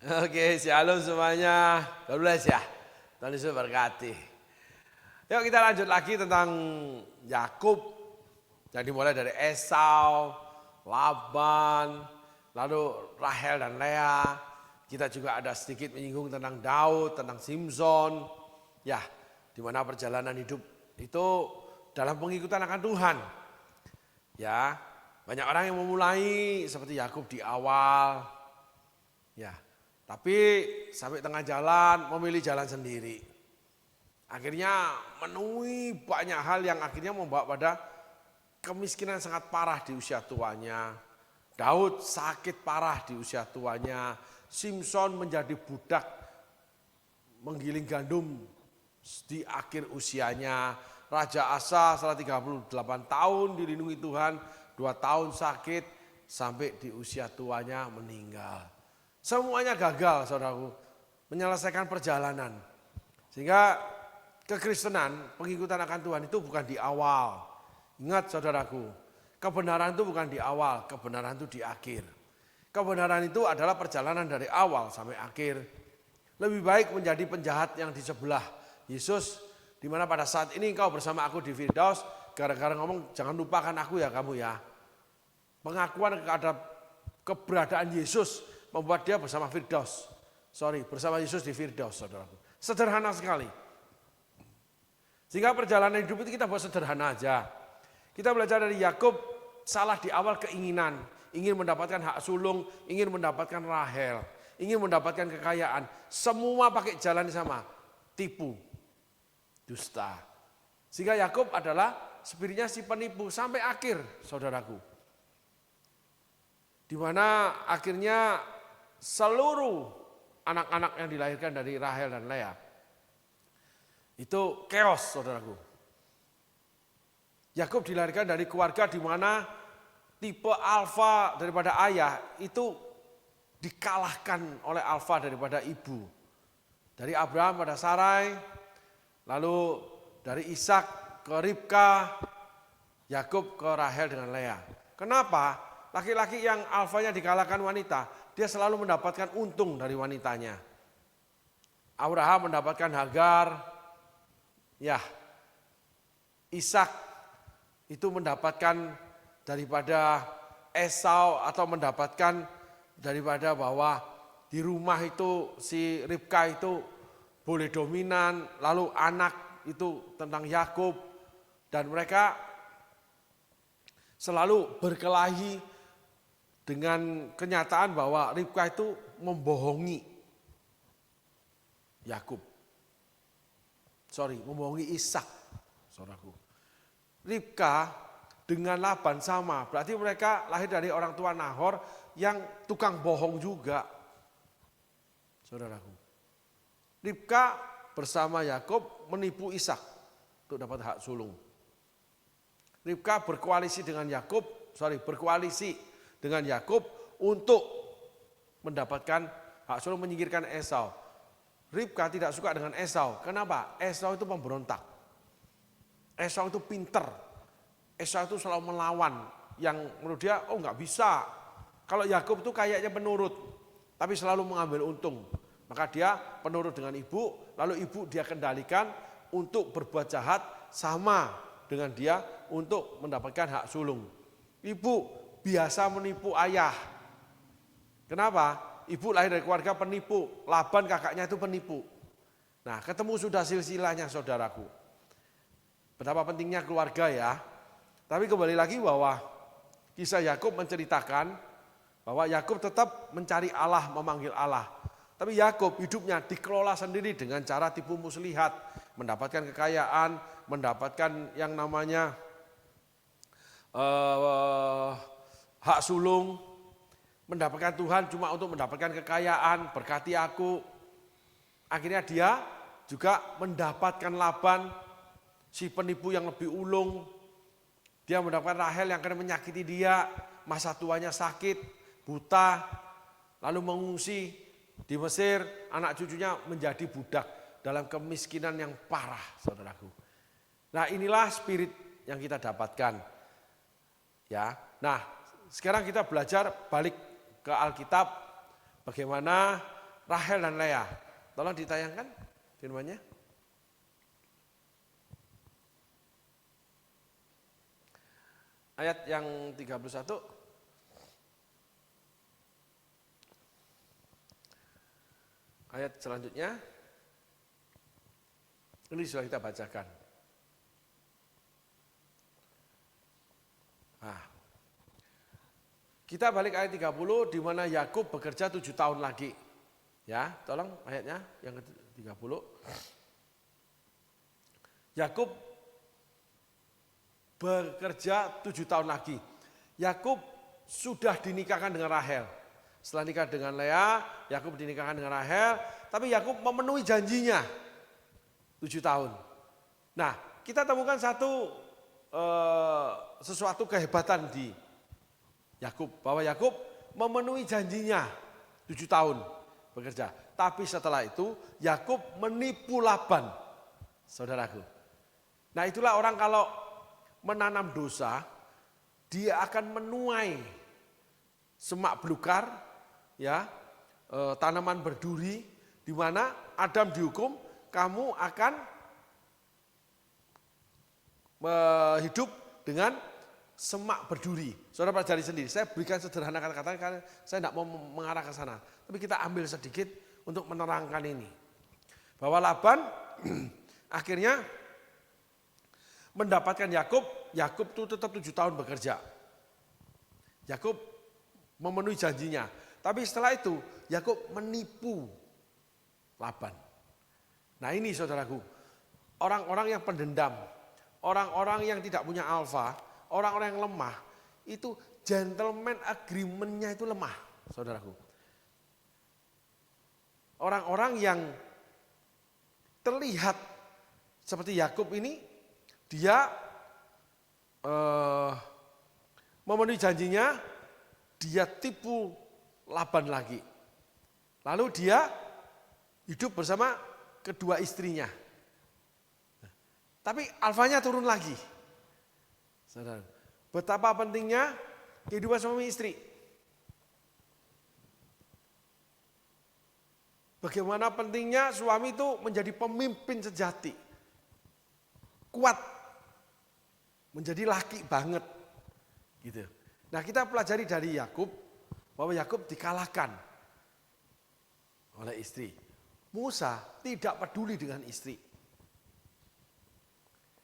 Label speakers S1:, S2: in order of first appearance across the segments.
S1: Oke, shalom semuanya. God bless ya. Tuhan Yesus berkati. Yuk kita lanjut lagi tentang Yakub. Jadi mulai dari Esau, Laban, lalu Rahel dan Lea. Kita juga ada sedikit menyinggung tentang Daud, tentang Simson. Ya, di mana perjalanan hidup itu dalam pengikutan akan Tuhan. Ya, banyak orang yang memulai seperti Yakub di awal. Ya, tapi sampai tengah jalan memilih jalan sendiri. Akhirnya menemui banyak hal yang akhirnya membawa pada kemiskinan sangat parah di usia tuanya. Daud sakit parah di usia tuanya. Simson menjadi budak menggiling gandum di akhir usianya. Raja Asa setelah 38 tahun dilindungi Tuhan, 2 tahun sakit sampai di usia tuanya meninggal. Semuanya gagal, saudaraku, menyelesaikan perjalanan. Sehingga kekristenan, pengikutan akan Tuhan itu bukan di awal. Ingat saudaraku, kebenaran itu bukan di awal, kebenaran itu di akhir. Kebenaran itu adalah perjalanan dari awal sampai akhir. Lebih baik menjadi penjahat yang di sebelah Yesus, di mana pada saat ini engkau bersama aku di Firdaus, gara-gara ngomong jangan lupakan aku ya kamu ya. Pengakuan terhadap keberadaan Yesus membuat dia bersama bersama Yesus di Firdaus, saudaraku. Sederhana sekali. Sehingga perjalanan hidup itu kita buat sederhana aja. Kita belajar dari Yakub, salah di awal keinginan, ingin mendapatkan hak sulung, ingin mendapatkan Rahel, ingin mendapatkan kekayaan. Semua pakai jalan yang sama, tipu, dusta. Sehingga Yakub adalah spiritnya si penipu sampai akhir, saudaraku. Di mana akhirnya seluruh anak-anak yang dilahirkan dari Rahel dan Lea itu chaos, saudaraku. Yakub dilahirkan dari keluarga di mana tipe alfa daripada ayah itu dikalahkan oleh alfa daripada ibu. Dari Abraham pada Sarai, lalu dari Ishak ke Ribka, Yakub ke Rahel dengan Lea. Kenapa? Laki-laki yang alfanya dikalahkan wanita, dia selalu mendapatkan untung dari wanitanya. Abraham mendapatkan Hagar, ya, Ishak itu mendapatkan daripada Esau atau mendapatkan daripada bahwa di rumah itu si Ribka itu boleh dominan, lalu anak itu tentang Yakub dan mereka selalu berkelahi dengan kenyataan bahwa Ribka itu membohongi Yakub. Membohongi Ishak, saudaraku. Ribka dengan Laban sama, berarti mereka lahir dari orang tua Nahor yang tukang bohong juga, saudaraku. Ribka bersama Yakub menipu Ishak untuk dapat hak sulung. Ribka berkoalisi dengan Yakub untuk mendapatkan hak sulung, menyingkirkan Esau. Ribka tidak suka dengan Esau. Kenapa? Esau itu pemberontak. Esau itu pinter. Esau itu selalu melawan. Yang menurut dia, nggak bisa. Kalau Yakub itu kayaknya penurut, tapi selalu mengambil untung. Maka dia penurut dengan ibu, lalu ibu dia kendalikan untuk berbuat jahat sama dengan dia untuk mendapatkan hak sulung. Ibu biasa menipu ayah. Kenapa? Ibu lahir dari keluarga penipu. Laban kakaknya itu penipu. Nah, ketemu sudah silsilahnya, saudaraku. Betapa pentingnya keluarga ya. Tapi kembali lagi bahwa kisah Yakub menceritakan bahwa Yakub tetap mencari Allah, memanggil Allah. Tapi Yakub hidupnya dikelola sendiri dengan cara tipu muslihat, mendapatkan kekayaan, mendapatkan yang namanya hak sulung, mendapatkan Tuhan cuma untuk mendapatkan kekayaan, berkati aku. Akhirnya dia juga mendapatkan Laban, si penipu yang lebih ulung. Dia mendapatkan Rahel yang akan menyakiti dia, masa tuanya sakit, buta, lalu mengungsi di Mesir, anak cucunya menjadi budak dalam kemiskinan yang parah, saudaraku. Nah, inilah spirit yang kita dapatkan. Ya. Nah, sekarang kita belajar balik ke Alkitab, bagaimana Rahel dan Lea. Tolong ditayangkan firman-Nya. Ayat yang 31. Ayat selanjutnya. Ini sudah kita bacakan. Nah, kita balik ayat 30 di mana Yakub bekerja 7 tahun lagi. Ya, tolong ayatnya yang ke-30. Yakub bekerja 7 tahun lagi. Yakub sudah dinikahkan dengan Rahel. Setelah nikah dengan Lea, Yakub dinikahkan dengan Rahel, tapi Yakub memenuhi janjinya 7 tahun. Nah, kita temukan sesuatu kehebatan di Yakub, bahwa Yakub memenuhi janjinya 7 tahun bekerja. Tapi setelah itu Yakub menipu Laban, saudaraku. Nah, itulah orang kalau menanam dosa, dia akan menuai semak belukar, ya, tanaman berduri, di mana Adam dihukum, kamu akan hidup dengan semak berduri. Saudara pelajari sendiri. Saya berikan sederhana kata-kata karena saya tidak mau mengarah ke sana. Tapi kita ambil sedikit untuk menerangkan ini. Bahwa Laban akhirnya mendapatkan Yakub. Yakub itu tetap 7 tahun bekerja. Yakub memenuhi janjinya. Tapi setelah itu Yakub menipu Laban. Nah ini saudaraku, orang-orang yang pendendam, orang-orang yang tidak punya alfa, orang-orang yang lemah, itu gentleman agreement-nya itu lemah, saudaraku. Orang-orang yang terlihat seperti Yakub ini, dia memenuhi janjinya, dia tipu Laban lagi. Lalu dia hidup bersama kedua istrinya. Tapi alfanya turun lagi. Saudara, betapa pentingnya kehidupan suami istri. Bagaimana pentingnya suami itu menjadi pemimpin sejati. Kuat. Menjadi laki banget. Gitu. Nah, kita pelajari dari Yakub bahwa Yakub dikalahkan oleh istri. Musa tidak peduli dengan istri.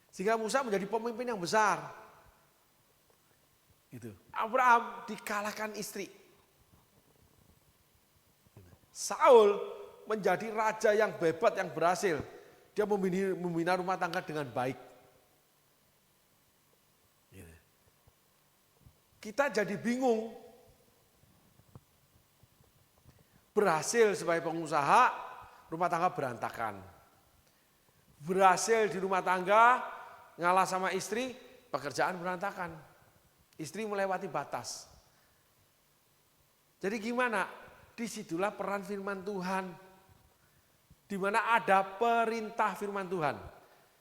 S1: Sehingga Musa menjadi pemimpin yang besar. Gitu. Abraham dikalahkan istri. Saul menjadi raja yang hebat, yang berhasil. Dia membina rumah tangga dengan baik. Gitu. Kita jadi bingung. Berhasil sebagai pengusaha, rumah tangga berantakan. Berhasil di rumah tangga, ngalah sama istri, pekerjaan berantakan. Istri melewati batas. Jadi gimana? Disitulah peran firman Tuhan. Di mana ada perintah firman Tuhan.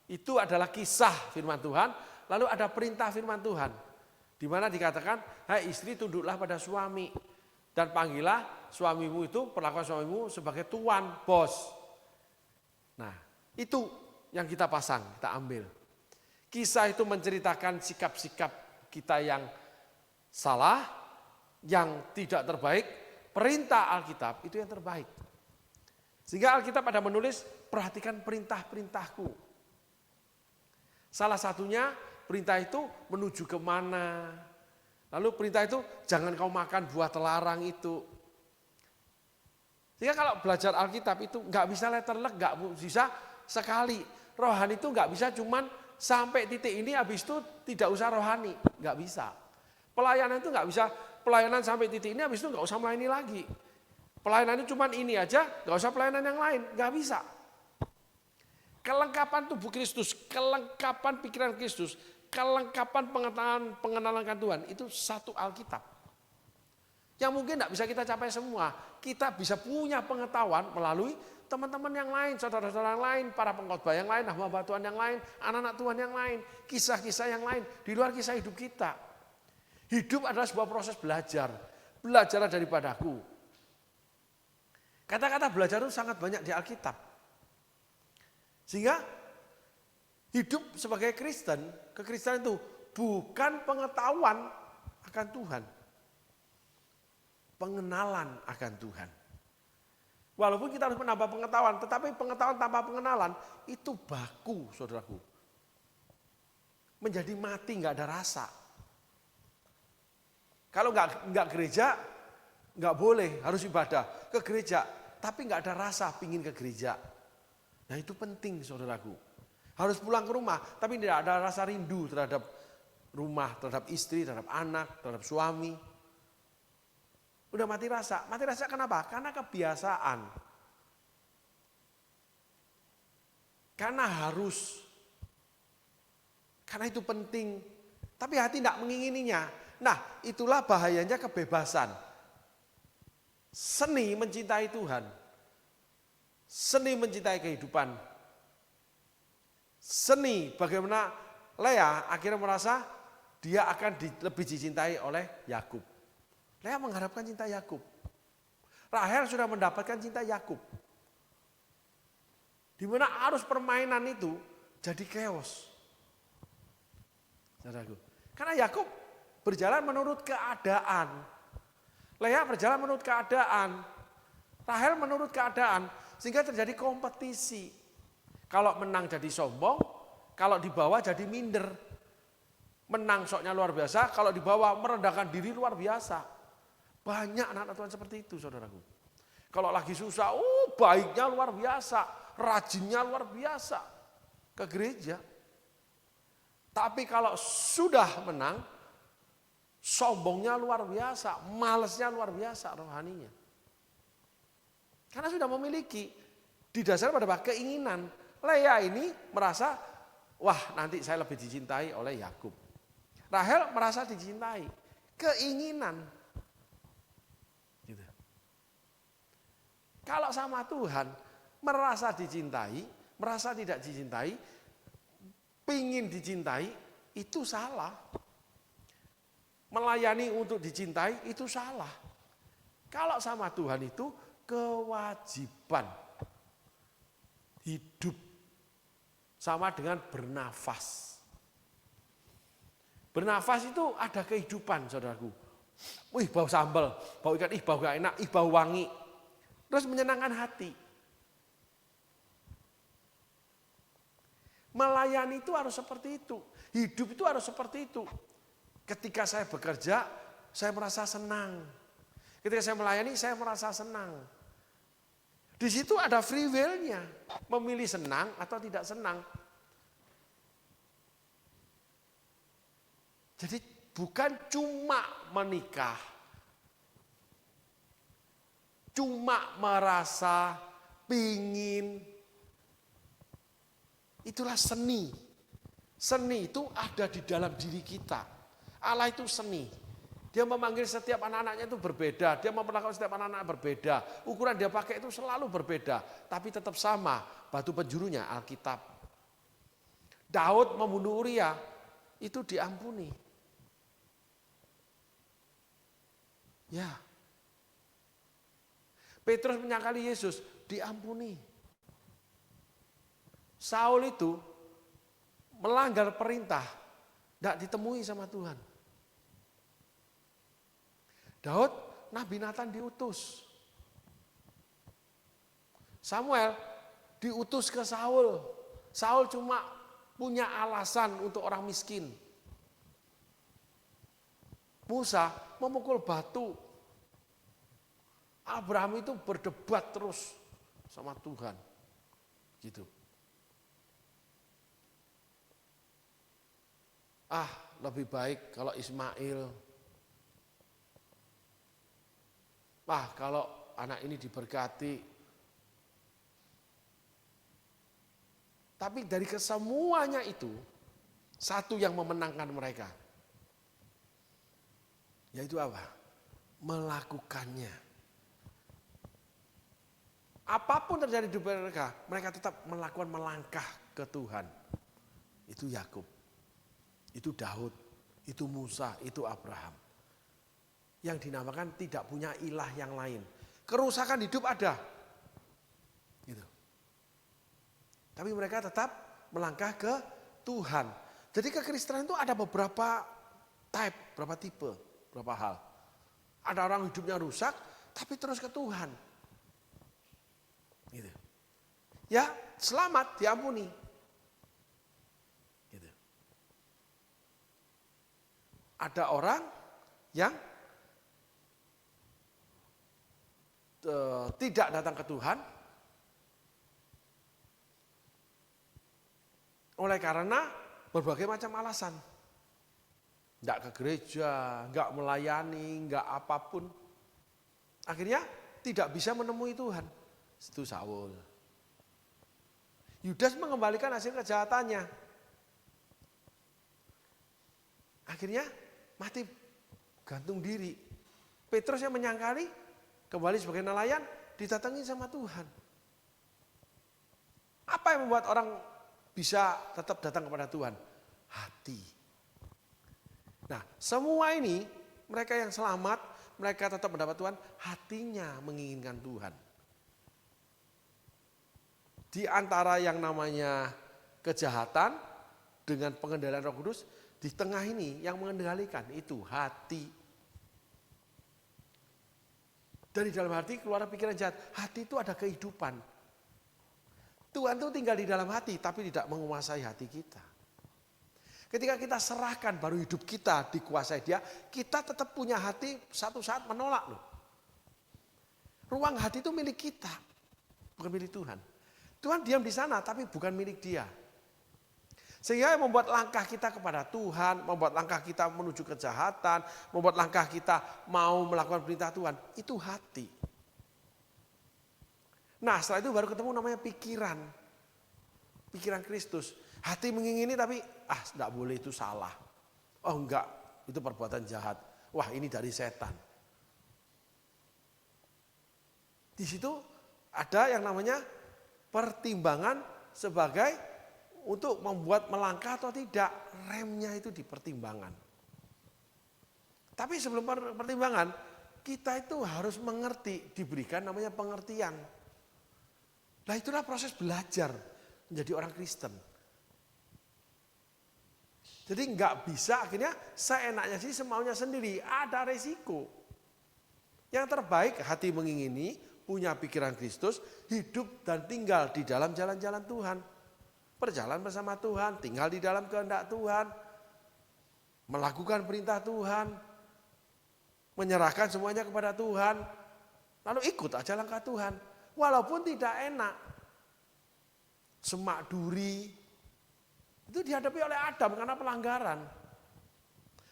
S1: Itu adalah kisah firman Tuhan, lalu ada perintah firman Tuhan. Di mana dikatakan, hai istri tunduklah pada suami. Dan panggillah suamimu itu, perlakuan suamimu sebagai tuan, bos. Nah, itu yang kita pasang, kita ambil. Kisah itu menceritakan sikap-sikap kita yang salah, yang tidak terbaik. Perintah Alkitab itu yang terbaik. Sehingga Alkitab ada menulis, perhatikan perintah-perintahku. Salah satunya, perintah itu menuju kemana. Lalu perintah itu, jangan kau makan buah terlarang itu. Sehingga kalau belajar Alkitab itu nggak bisa letterlek, nggak bisa sekali. Rohani itu nggak bisa cuman sampai titik ini, habis itu tidak usah rohani, nggak bisa. Pelayanan itu nggak bisa, pelayanan sampai titik ini, habis itu nggak usah melayani lagi. Pelayanan itu cuman ini aja, nggak usah pelayanan yang lain, nggak bisa. Kelengkapan tubuh Kristus, kelengkapan pikiran Kristus, kelengkapan pengenalan akan Tuhan, itu satu Alkitab. Yang mungkin tidak bisa kita capai semua, kita bisa punya pengetahuan melalui teman-teman yang lain, saudara-saudara yang lain, para pengkhotbah yang lain, hamba Tuhan yang lain, anak-anak Tuhan yang lain, kisah-kisah yang lain, di luar kisah hidup kita. Hidup adalah sebuah proses belajar, belajarlah daripadaku. Kata-kata belajar itu sangat banyak di Alkitab. Sehingga hidup sebagai Kristen, kekristenan itu bukan pengetahuan akan Tuhan. Pengenalan akan Tuhan. Walaupun kita harus menambah pengetahuan, tetapi pengetahuan tanpa pengenalan itu baku, saudaraku. Menjadi mati, nggak ada rasa. Kalau nggak gereja, nggak boleh, harus ibadah ke gereja, tapi nggak ada rasa pingin ke gereja. Nah itu penting, saudaraku. Harus pulang ke rumah, tapi tidak ada rasa rindu terhadap rumah, terhadap istri, terhadap anak, terhadap suami. Udah mati rasa. Mati rasa kenapa? Karena kebiasaan. Karena harus. Karena itu penting. Tapi hati tidak mengingininya. Nah, itulah bahayanya kebebasan. Seni mencintai Tuhan. Seni mencintai kehidupan. Seni bagaimana Lea akhirnya merasa dia akan lebih dicintai oleh Yakub. Lea mengharapkan cinta Yakub. Rahel sudah mendapatkan cinta Yakub. Di mana arus permainan itu jadi chaos. Saudaraku. Karena Yakub berjalan menurut keadaan. Lea berjalan menurut keadaan. Rahel menurut keadaan. Sehingga terjadi kompetisi. Kalau menang jadi sombong, kalau di bawah jadi minder. Menang soknya luar biasa, kalau di bawah merendahkan diri luar biasa. Banyak anak-anak Tuhan seperti itu, saudaraku. Kalau lagi susah, baiknya luar biasa, rajinnya luar biasa ke gereja. Tapi kalau sudah menang, sombongnya luar biasa, malesnya luar biasa rohaninya. Karena sudah memiliki, didasarkan pada keinginan. Lea ini merasa, wah nanti saya lebih dicintai oleh Yakub. Rahel merasa dicintai, keinginan. Gitu. Kalau sama Tuhan, merasa dicintai, merasa tidak dicintai, pingin dicintai, itu salah. Melayani untuk dicintai, itu salah. Kalau sama Tuhan itu kewajiban. Hidup sama dengan bernafas. Bernafas itu ada kehidupan, saudaraku. Wih, bau sambal, bau ikan, bau gak enak, bau wangi. Terus menyenangkan hati. Melayani itu harus seperti itu. Hidup itu harus seperti itu. Ketika saya bekerja, saya merasa senang. Ketika saya melayani, saya merasa senang. Di situ ada free will-nya. Memilih senang atau tidak senang. Jadi bukan cuma menikah. Cuma merasa pingin. Itulah seni. Seni itu ada di dalam diri kita. Allah itu seni. Dia memanggil setiap anak-anaknya itu berbeda. Dia memperlakukan setiap anak-anak berbeda. Ukuran dia pakai itu selalu berbeda. Tapi tetap sama. Batu penjurunya Alkitab. Daud membunuh Uria. Itu diampuni. Ya. Petrus menyangkali Yesus. Diampuni. Saul itu melanggar perintah. Tidak ditemui sama Tuhan. Daud, Nabi Nathan diutus. Samuel diutus ke Saul. Saul cuma punya alasan untuk orang miskin. Musa memukul batu. Abraham itu berdebat terus sama Tuhan. Gitu. Lebih baik kalau Ismail. Kalau anak ini diberkati. Tapi dari kesemuanya itu, satu yang memenangkan mereka. Yaitu apa? Melakukannya. Apapun terjadi di mereka, mereka tetap melakukan melangkah ke Tuhan. Itu Yakub, itu Daud, itu Musa, itu Abraham. Yang dinamakan tidak punya ilah yang lain. Kerusakan hidup ada. Tapi mereka tetap melangkah ke Tuhan. Jadi kekristenan itu ada beberapa type, beberapa tipe, beberapa hal. Ada orang hidupnya rusak, tapi terus ke Tuhan. Gitu. Ya, selamat, diampuni. Gitu. Ada orang yang tidak datang ke Tuhan oleh karena berbagai macam alasan. Enggak ke gereja, enggak melayani, enggak apapun. Akhirnya tidak bisa menemui Tuhan. Itu Saul. Yudas mengembalikan hasil kejahatannya. Akhirnya mati gantung diri. Petrus yang menyangkali kembali sebagai nelayan didatangi sama Tuhan. Apa yang membuat orang bisa tetap datang kepada Tuhan? Hati. Nah, semua ini mereka yang selamat, mereka tetap mendapat Tuhan, hatinya menginginkan Tuhan. Di antara yang namanya kejahatan dengan pengendalian Roh Kudus, di tengah ini yang mengendalikan itu hati. Dari dalam hati keluar pikiran jahat. Hati itu ada kehidupan. Tuhan itu tinggal di dalam hati tapi tidak menguasai hati kita. Ketika kita serahkan baru hidup kita dikuasai Dia, kita tetap punya hati satu saat menolak loh. Ruang hati itu milik kita, bukan milik Tuhan. Tuhan diam di sana tapi bukan milik Dia. Sehingga yang membuat langkah kita kepada Tuhan, membuat langkah kita menuju kejahatan, membuat langkah kita mau melakukan perintah Tuhan, itu hati. Nah setelah itu baru ketemu namanya pikiran. Pikiran Kristus. Hati mengingini tapi enggak boleh, itu salah. Oh enggak, itu perbuatan jahat. Wah ini dari setan. Di situ ada yang namanya pertimbangan sebagai untuk membuat melangkah atau tidak. Remnya itu di pertimbangan. Tapi sebelum pertimbangan, kita itu harus mengerti, diberikan namanya pengertian. Nah itulah proses belajar menjadi orang Kristen. Jadi nggak bisa akhirnya seenaknya sih semaunya sendiri, ada resiko. Yang terbaik hati mengingini, punya pikiran Kristus, hidup dan tinggal di dalam jalan-jalan Tuhan. Berjalan bersama Tuhan, tinggal di dalam kehendak Tuhan. Melakukan perintah Tuhan. Menyerahkan semuanya kepada Tuhan. Lalu ikut aja langkah Tuhan. Walaupun tidak enak. Semak duri. Itu dihadapi oleh Adam karena pelanggaran.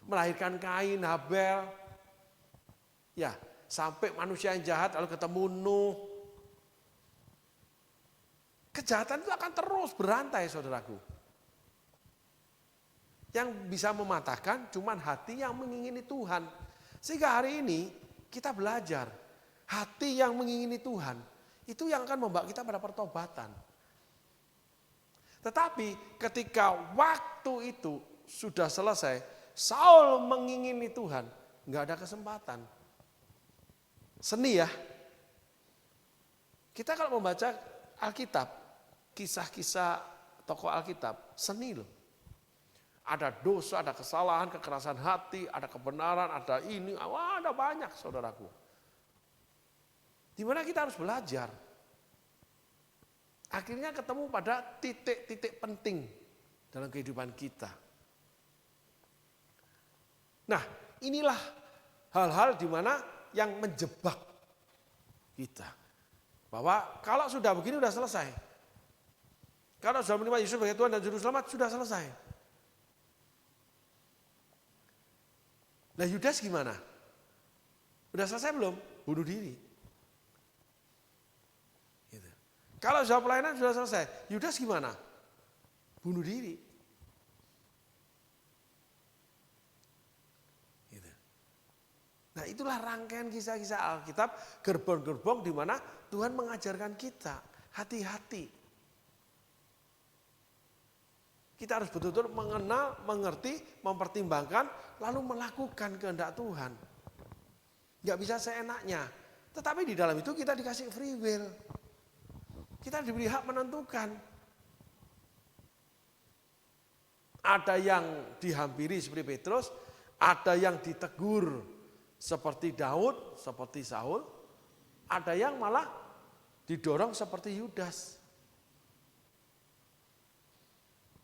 S1: Melahirkan Kain, Habel. Ya, sampai manusia yang jahat lalu ketemu Nuh. Kejahatan itu akan terus berantai saudaraku. Yang bisa mematahkan cuman hati yang mengingini Tuhan. Sehingga hari ini kita belajar. Hati yang mengingini Tuhan. Itu yang akan membawa kita pada pertobatan. Tetapi ketika waktu itu sudah selesai, Saul mengingini Tuhan, nggak ada kesempatan. Seni ya. Kita kalau membaca Alkitab, kisah-kisah tokoh Alkitab, seni loh. Ada dosa, ada kesalahan, kekerasan hati, ada kebenaran, ada ini, ada banyak saudaraku. Di mana kita harus belajar. Akhirnya ketemu pada titik-titik penting dalam kehidupan kita. Nah, inilah hal-hal di mana yang menjebak kita. Bahwa kalau sudah begini sudah selesai. Kalau sudah menerima Yesus sebagai Tuhan dan Juru Selamat sudah selesai. Nah, Yudas gimana? Sudah selesai belum? Bunuh diri. Kalau sudah pelayanan sudah selesai, Yudas gimana? Bunuh diri. Gitu. Nah itulah rangkaian kisah-kisah Alkitab, gerbong-gerbong di mana Tuhan mengajarkan kita hati-hati. Kita harus betul-betul mengenal, mengerti, mempertimbangkan, lalu melakukan kehendak Tuhan. Gak bisa seenaknya. Tetapi di dalam itu kita dikasih free will. Kita diberi hak menentukan. Ada yang dihampiri seperti Petrus, ada yang ditegur seperti Daud, seperti Saul, ada yang malah didorong seperti Yudas.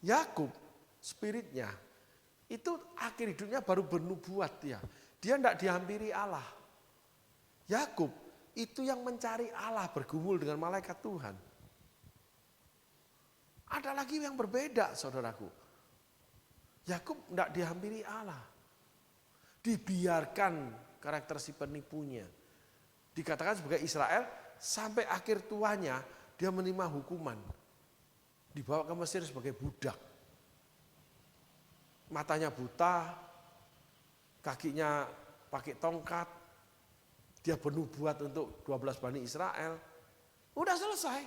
S1: Yakub spiritnya itu akhir hidupnya baru bernubuat dia. Dia tidak dihampiri Allah. Yakub itu yang mencari Allah, bergumul dengan malaikat Tuhan. Ada lagi yang berbeda, saudaraku. Yakub tidak dihampiri Allah. Dibiarkan karakter si penipunya. Dikatakan sebagai Israel, sampai akhir tuanya dia menerima hukuman. Dibawa ke Mesir sebagai budak. Matanya buta, kakinya pakai tongkat. Dia bernubuat untuk 12 Bani Israel. Udah selesai.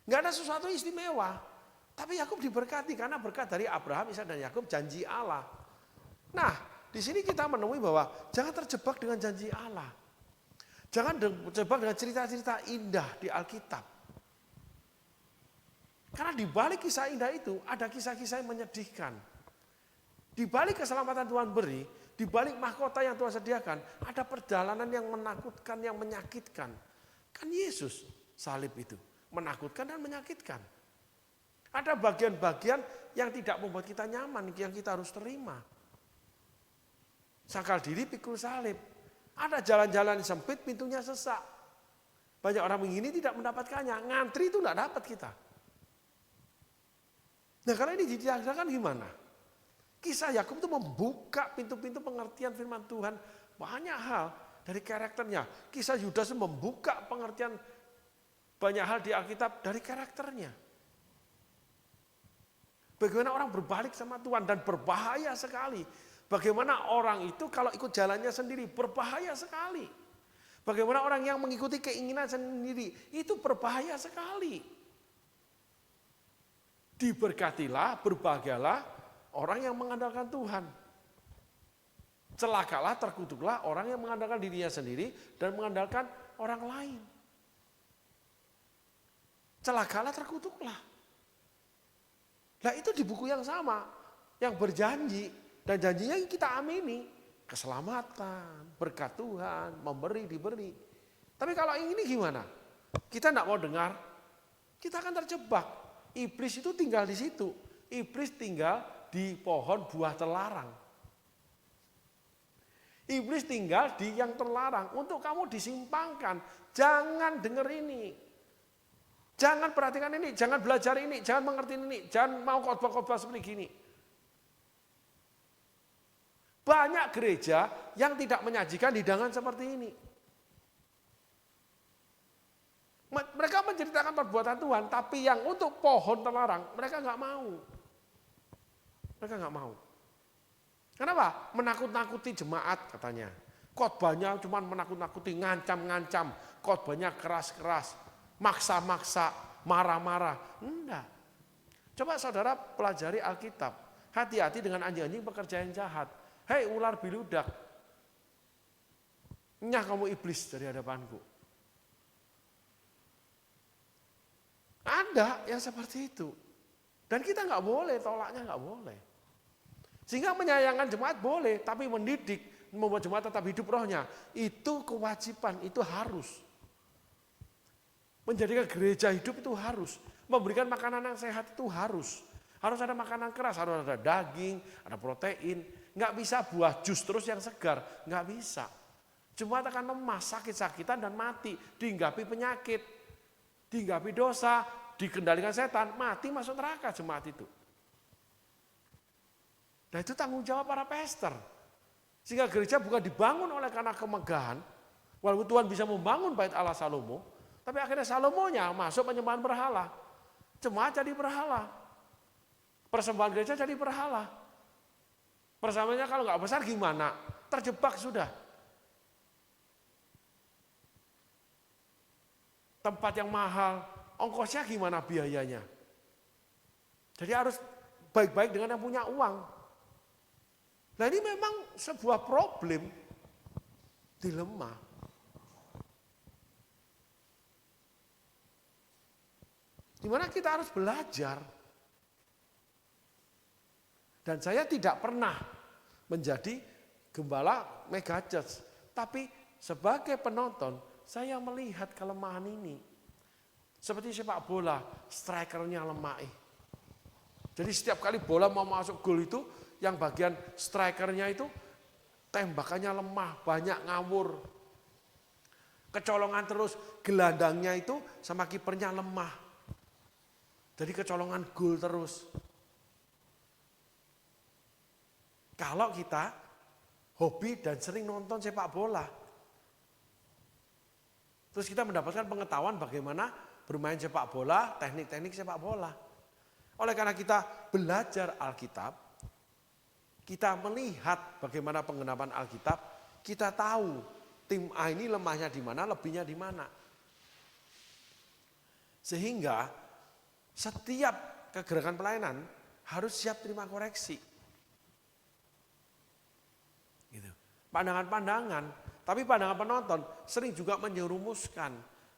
S1: Nggak ada sesuatu istimewa. Tapi Yakub diberkati karena berkat dari Abraham, Ishak dan Yakub, janji Allah. Nah, di sini kita menemui bahwa jangan terjebak dengan janji Allah. Jangan terjebak dengan cerita-cerita indah di Alkitab. Karena di balik kisah indah itu ada kisah-kisah yang menyedihkan. Di balik keselamatan Tuhan beri, di balik mahkota yang Tuhan sediakan, ada perjalanan yang menakutkan, yang menyakitkan. Kan Yesus salib itu menakutkan dan menyakitkan. Ada bagian-bagian yang tidak membuat kita nyaman, yang kita harus terima. Sangkal diri pikul salib. Ada jalan-jalan sempit, pintunya sesak. Banyak orang begini tidak mendapatkannya. Ngantri itu tidak dapat kita. Nah, karena ini dijelaskan gimana? Kisah Yakub itu membuka pintu-pintu pengertian firman Tuhan. Banyak hal dari karakternya. Kisah Yudas membuka pengertian banyak hal di Alkitab dari karakternya. Bagaimana orang berbalik sama Tuhan dan berbahaya sekali. Bagaimana orang itu kalau ikut jalannya sendiri berbahaya sekali. Bagaimana orang yang mengikuti keinginan sendiri itu berbahaya sekali. Diberkatilah, berbahagialah orang yang mengandalkan Tuhan. Celakalah, terkutuklah orang yang mengandalkan dirinya sendiri dan mengandalkan orang lain. Celakalah, terkutuklah. Nah, itu di buku yang sama, yang berjanji, dan janjinya kita amini, keselamatan, berkat Tuhan, memberi, diberi. Tapi kalau ini gimana? Kita tidak mau dengar, kita akan terjebak. Iblis itu tinggal di situ, iblis tinggal di pohon buah terlarang. Iblis tinggal di yang terlarang, untuk kamu disimpangkan, jangan dengar ini. Jangan perhatikan ini, jangan belajar ini, jangan mengerti ini, jangan mau khotbah-khotbah seperti gini. Banyak gereja yang tidak menyajikan hidangan seperti ini. Mereka menceritakan perbuatan Tuhan, tapi yang untuk pohon terlarang, mereka nggak mau. Mereka nggak mau. Kenapa? Menakut-nakuti jemaat katanya. Khotbahnya cuma menakut-nakuti, ngancam-ngancam, khotbahnya keras-keras. Maksa-maksa, marah-marah. Enggak. Coba saudara pelajari Alkitab. Hati-hati dengan anjing-anjing pekerja yang jahat. Hei ular biludak. Nyah kamu iblis dari hadapanku. Ada yang seperti itu. Dan kita nggak boleh, tolaknya nggak boleh. Sehingga menyayangkan jemaat boleh, tapi mendidik, membuat jemaat tetap hidup rohnya. Itu kewajiban, itu harus. Menjadikan gereja hidup itu harus. Memberikan makanan yang sehat itu harus. Harus ada makanan keras, harus ada daging, ada protein. Nggak bisa buah jus terus yang segar, nggak bisa. Jemaat akan lemas, sakit-sakitan dan mati. Dihinggapi penyakit, dihinggapi dosa, dikendalikan setan, mati masuk neraka jemaat itu. Nah itu tanggung jawab para pastor. Sehingga gereja bukan dibangun oleh karena kemegahan. Walaupun Tuhan bisa membangun bait Allah Salomo. Tapi akhirnya Salomonya masuk penyembahan berhala. Jemaat jadi berhala. Persembahan gereja jadi berhala. Persamanya kalau nggak besar gimana? Terjebak sudah. Tempat yang mahal, ongkosnya gimana biayanya? Jadi harus baik-baik dengan yang punya uang. Nah ini memang sebuah problem, dilema. Di mana kita harus belajar. Dan saya tidak pernah menjadi gembala mega church. Tapi sebagai penonton, saya melihat kelemahan ini. Seperti sepak bola, strikernya lemah. Jadi setiap kali bola mau masuk gol itu, yang bagian strikernya itu tembakannya lemah, banyak ngawur. Kecolongan terus, gelandangnya itu sama kipernya lemah. Jadi kecolongan gol terus. Kalau kita hobi dan sering nonton sepak bola, terus kita mendapatkan pengetahuan bagaimana bermain sepak bola, teknik-teknik sepak bola. Oleh karena kita belajar Alkitab, kita melihat bagaimana penggenapan Alkitab, kita tahu tim A ini lemahnya di mana, lebihnya di mana. Sehingga setiap kegerakan pelayanan harus siap terima koreksi. Gitu. Pandangan-pandangan, tapi pandangan penonton sering juga menyerumuskan.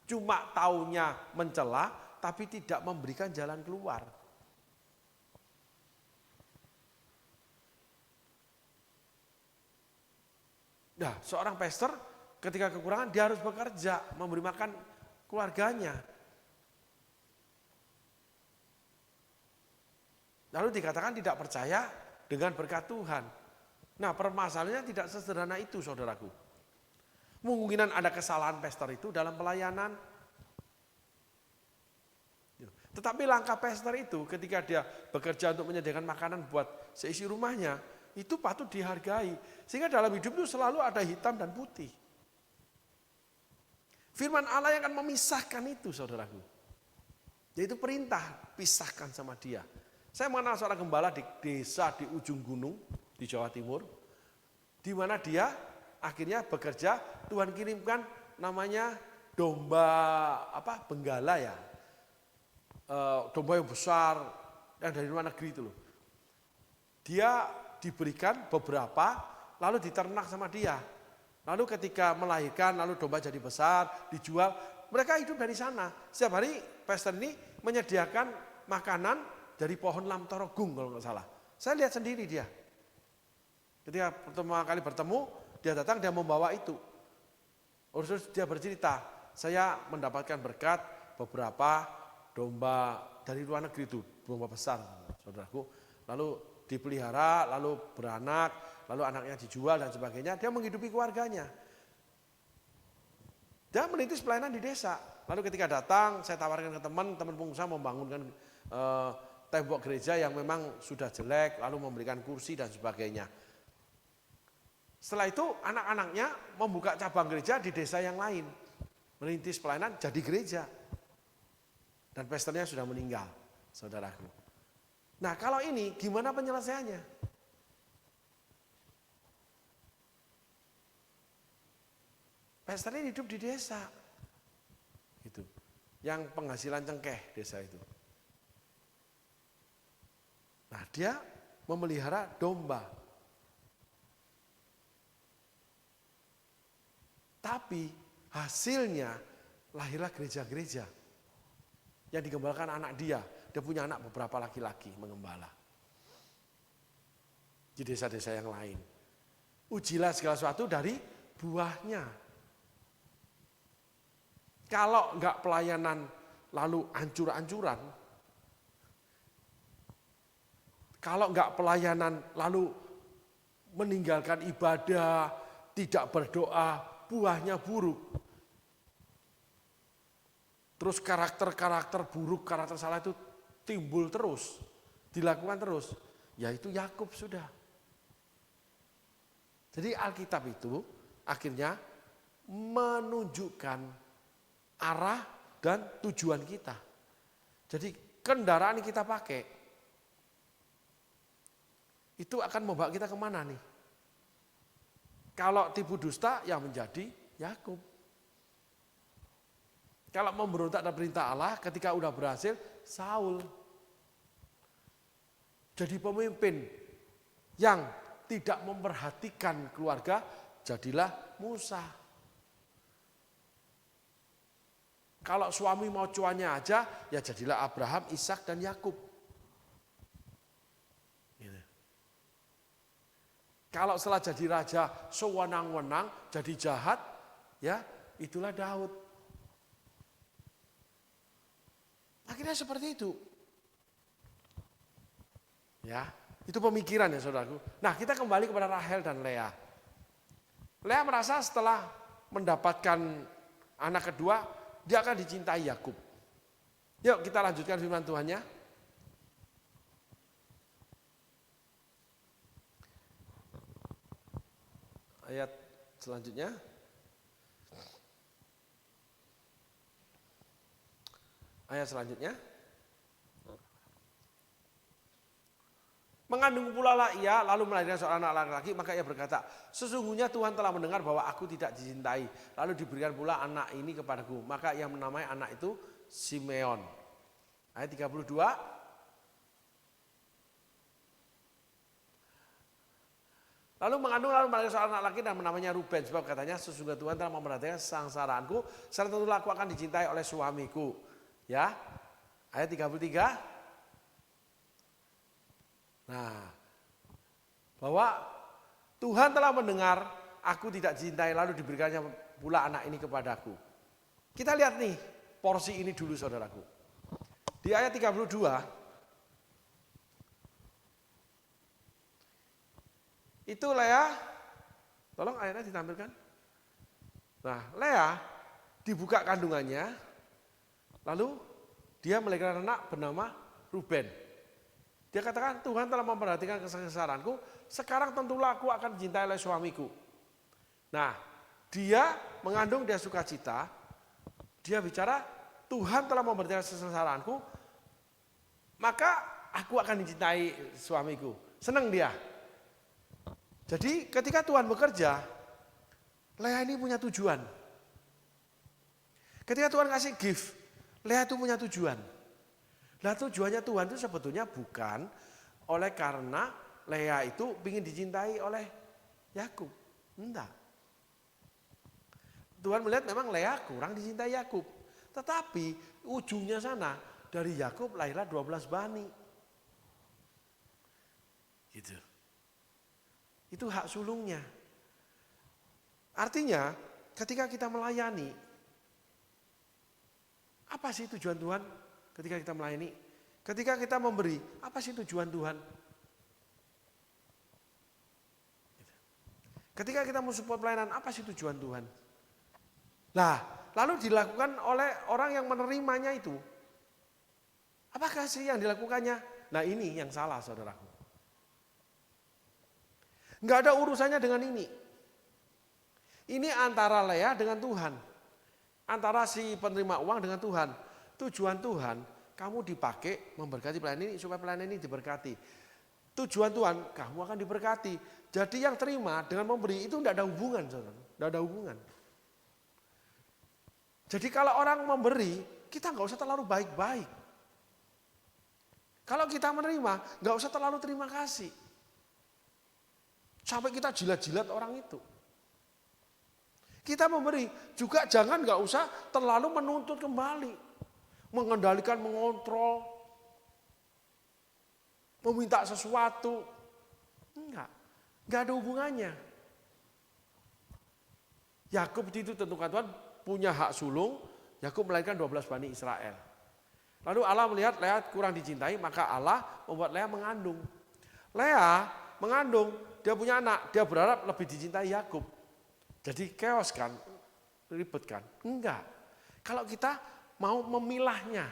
S1: Cuma taunya mencela, tapi tidak memberikan jalan keluar. Nah, seorang pastor ketika kekurangan dia harus bekerja, memberi makan keluarganya. Lalu dikatakan tidak percaya dengan berkat Tuhan. Nah, permasalahannya tidak sesederhana itu, saudaraku. Mungkinan ada kesalahan pastor itu dalam pelayanan. Tetapi langkah pastor itu ketika dia bekerja untuk menyediakan makanan buat seisi rumahnya, itu patut dihargai. Sehingga dalam hidup itu selalu ada hitam dan putih. Firman Allah yang akan memisahkan itu, saudaraku. Yaitu perintah, pisahkan sama dia. Saya mengenal seorang gembala di desa di ujung gunung di Jawa Timur, di mana dia akhirnya bekerja, Tuhan kirimkan namanya domba benggala ya, domba yang besar yang dari luar negeri itu loh. Dia diberikan beberapa, lalu diternak sama dia. Lalu ketika melahirkan, lalu domba jadi besar, dijual. Mereka hidup dari sana. Setiap hari pastor ini menyediakan makanan dari pohon lamtorogung kalau nggak salah. Saya lihat sendiri dia. Ketika pertama kali bertemu, dia datang, dia membawa itu. Terus dia bercerita, saya mendapatkan berkat beberapa domba dari luar negeri itu, domba besar, saudaraku. Lalu dipelihara, lalu beranak, lalu anaknya dijual dan sebagainya. Dia menghidupi keluarganya. Dia merintis pelayanan di desa. Lalu ketika datang, saya tawarkan ke teman pengusaha membangunkan tembok gereja yang memang sudah jelek, lalu memberikan kursi dan sebagainya. Setelah itu anak-anaknya membuka cabang gereja di desa yang lain. Merintis pelayanan jadi gereja. Dan pastornya sudah meninggal, saudaraku. Nah, kalau ini gimana penyelesaiannya? Pastor ini hidup di desa. Gitu. Yang penghasilan cengkeh desa itu. Nah, dia memelihara domba. Tapi hasilnya lahirlah gereja-gereja yang digembalakan anak dia. Dia punya anak beberapa laki-laki mengembala di desa-desa yang lain. Ujilah segala sesuatu dari buahnya. Kalau enggak pelayanan lalu ancur-ancuran, kalau enggak pelayanan lalu meninggalkan ibadah, tidak berdoa, buahnya buruk. Terus karakter-karakter buruk, karakter salah itu timbul terus, dilakukan terus. Yaitu Yakub sudah. Jadi Alkitab itu akhirnya menunjukkan arah dan tujuan kita. Jadi kendaraan yang kita pakai itu akan membawa kita kemana nih? Kalau tipu dusta yang menjadi Yakub. Kalau memberontak dan perintah Allah ketika udah berhasil Saul. Jadi pemimpin yang tidak memperhatikan keluarga jadilah Musa. Kalau suami mau cuannya aja ya jadilah Abraham, Ishak dan Yakub. Gitu. Kalau setelah jadi raja sewenang-wenang, jadi jahat, ya itulah Daud. Akhirnya seperti itu. Ya, itu pemikiran ya saudaraku. Nah, kita kembali kepada Rahel dan Lea. Lea merasa setelah mendapatkan anak kedua, dia akan dicintai Yakub. Yuk kita lanjutkan firman Tuhannya. Ayat selanjutnya. Ayat selanjutnya. Mengandung pula lah ia, lalu melahirkan seorang anak laki-laki, maka ia berkata, sesungguhnya Tuhan telah mendengar bahwa aku tidak dicintai, lalu diberikan pula anak ini kepadaku, maka ia menamai anak itu Simeon. Ayat 32. Lalu melahirkan seorang anak laki dan namanya Ruben, sebab katanya sesungguhnya Tuhan telah memperhatikan kesengsaraanku, serta tentulah aku akan dicintai oleh suamiku. Ya, ayat 33. Nah, bahwa Tuhan telah mendengar aku tidak dicintai, lalu diberikannya pula anak ini kepadaku. Kita lihat nih porsi ini dulu saudaraku. Di ayat 32, itu Lea, tolong ayatnya ditampilkan. Nah, Lea dibuka kandungannya, lalu dia melahirkan anak bernama Ruben. Dia katakan Tuhan telah memperhatikan kesengsaraanku, sekarang tentulah aku akan dicintai oleh suamiku. Nah, dia mengandung, dia sukacita, dia bicara Tuhan telah memperhatikan kesengsaraanku, maka aku akan dicintai suamiku. Senang dia. Jadi ketika Tuhan bekerja, Lea ini punya tujuan. Ketika Tuhan kasih gift, Lea itu punya tujuan. Nah tujuannya Tuhan itu sebetulnya bukan oleh karena Lea itu ingin dicintai oleh Yakub. Enggak. Tuhan melihat memang Lea kurang dicintai Yakub. Tetapi ujungnya sana dari Yakub lahirlah 12 bani. Gitu. Itu hak sulungnya. Artinya ketika kita melayani, apa sih tujuan Tuhan? Ketika kita melayani, ketika kita memberi, apa sih tujuan Tuhan? Ketika kita mau support pelayanan, apa sih tujuan Tuhan? Nah, lalu dilakukan oleh orang yang menerimanya itu. Apakah sih yang dilakukannya? Nah ini yang salah saudaraku. Enggak ada urusannya dengan ini. Ini antara Lea dengan Tuhan. Antara si penerima uang dengan Tuhan. Tujuan Tuhan, kamu dipakai memberkati pelayanan ini supaya pelayanan ini diberkati. Tujuan Tuhan, kamu akan diberkati. Jadi yang terima dengan memberi itu tidak ada hubungan, saudara. Tidak ada hubungan. Jadi kalau orang memberi, kita nggak usah terlalu baik-baik. Kalau kita menerima, nggak usah terlalu terima kasih. Sampai kita jilat-jilat orang itu. Kita memberi, juga jangan nggak usah terlalu menuntut kembali. Mengendalikan, mengontrol, meminta sesuatu. Enggak ada hubungannya. Yakub itu tentukan Tuhan punya hak sulung, Yakub melahirkan 12 bani Israel. Lalu Allah melihat Lea kurang dicintai, maka Allah membuat Lea mengandung. Lea mengandung, dia punya anak, dia berharap lebih dicintai Yakub. Jadi chaos kan, ribet kan? Enggak. Kalau kita mau memilahnya,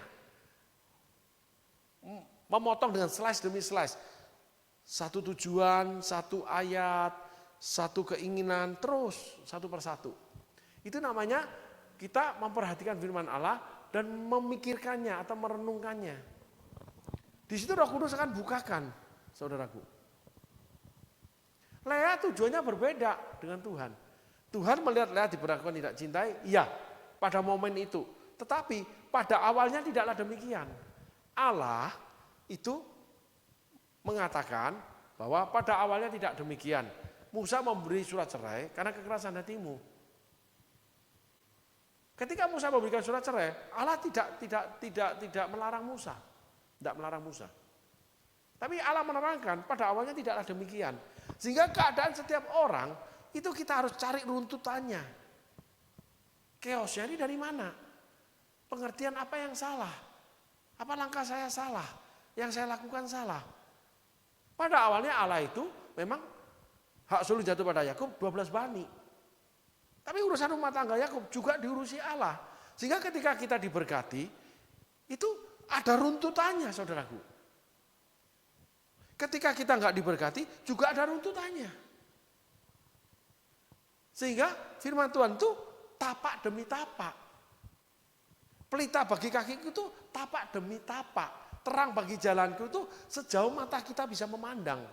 S1: memotong dengan slice demi slice. Satu tujuan, satu ayat, satu keinginan, terus satu persatu. Itu namanya kita memperhatikan firman Allah dan memikirkannya atau merenungkannya. Di situ Roh Kudus akan bukakan, saudaraku. Lea tujuannya berbeda dengan Tuhan. Tuhan melihat Lea diperlakukan tidak cintai, iya pada momen itu. Tetapi pada awalnya tidaklah demikian. Allah itu mengatakan bahwa pada awalnya tidak demikian. Musa memberi surat cerai karena kekerasan hatimu. Ketika Musa memberikan surat cerai, Allah tidak melarang Musa. Tidak melarang Musa. Tapi Allah menerangkan pada awalnya tidaklah demikian. Sehingga keadaan setiap orang itu kita harus cari runtutannya. Chaosnya ini dari mana? Pengertian apa yang salah? Apa langkah saya salah? Yang saya lakukan salah? Pada awalnya Allah itu memang hak sulh jatuh pada Yakub 12 bani. Tapi urusan rumah tangga Yakub juga diurusi Allah. Sehingga ketika kita diberkati, itu ada runtutannya saudaraku. Ketika kita nggak diberkati, juga ada runtutannya. Sehingga firman Tuhan itu tapak demi tapak. Pelita bagi kakiku itu tapak demi tapak. Terang bagi jalanku itu sejauh mata kita bisa memandang.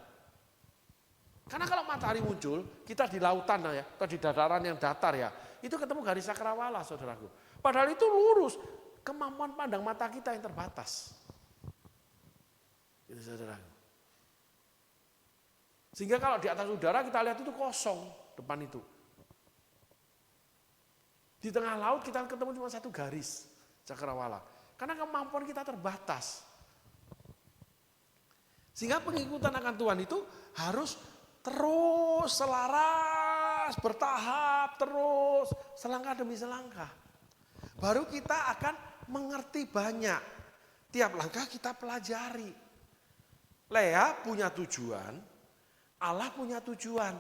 S1: Karena kalau matahari muncul, kita di lautan ya, atau di dataran yang datar ya, itu ketemu garis cakrawala saudaraku. Padahal itu lurus, kemampuan pandang mata kita yang terbatas. Itu saudaraku. Sehingga kalau di atas udara kita lihat itu kosong depan itu. Di tengah laut kita ketemu cuma satu garis cakrawala. Karena kemampuan kita terbatas. Sehingga pengikutan akan Tuhan itu harus terus selaras, bertahap, terus selangkah demi selangkah. Baru kita akan mengerti banyak. Tiap langkah kita pelajari. Lea punya tujuan, Allah punya tujuan.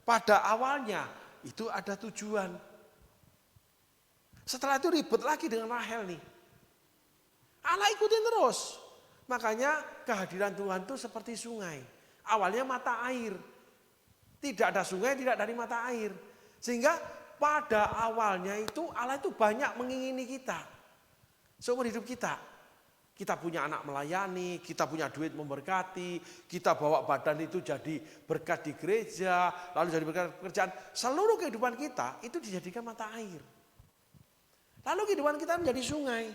S1: Pada awalnya itu ada tujuan. Setelah itu ribet lagi dengan Rahel nih. Allah ikutin terus. Makanya kehadiran Tuhan itu seperti sungai. Awalnya mata air. Tidak ada sungai, tidak dari mata air. Sehingga pada awalnya itu Allah itu banyak mengingini kita. Seumur hidup kita. Kita punya anak melayani, kita punya duit memberkati, kita bawa badan itu jadi berkat di gereja, lalu jadi berkat pekerjaan. Seluruh kehidupan kita itu dijadikan mata air. Lalu kehidupan kita menjadi sungai.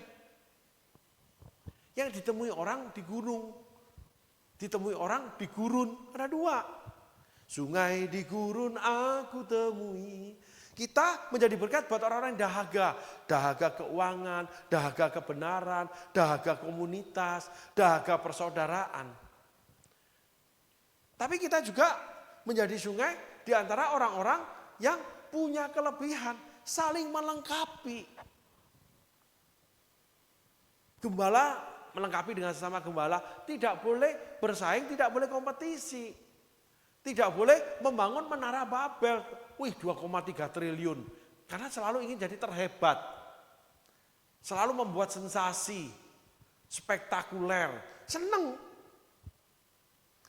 S1: Yang ditemui orang di gunung, ditemui orang di gurun, ada dua. Sungai di gurun aku temui. Kita menjadi berkat buat orang-orang yang dahaga. Dahaga keuangan, dahaga kebenaran, dahaga komunitas, dahaga persaudaraan. Tapi kita juga menjadi sungai di antara orang-orang yang punya kelebihan, saling melengkapi. Gembala melengkapi dengan sesama gembala, tidak boleh bersaing, tidak boleh kompetisi. Tidak boleh membangun menara Babel. Wih 2,3 triliun. Karena selalu ingin jadi terhebat. Selalu membuat sensasi. Spektakuler. Seneng.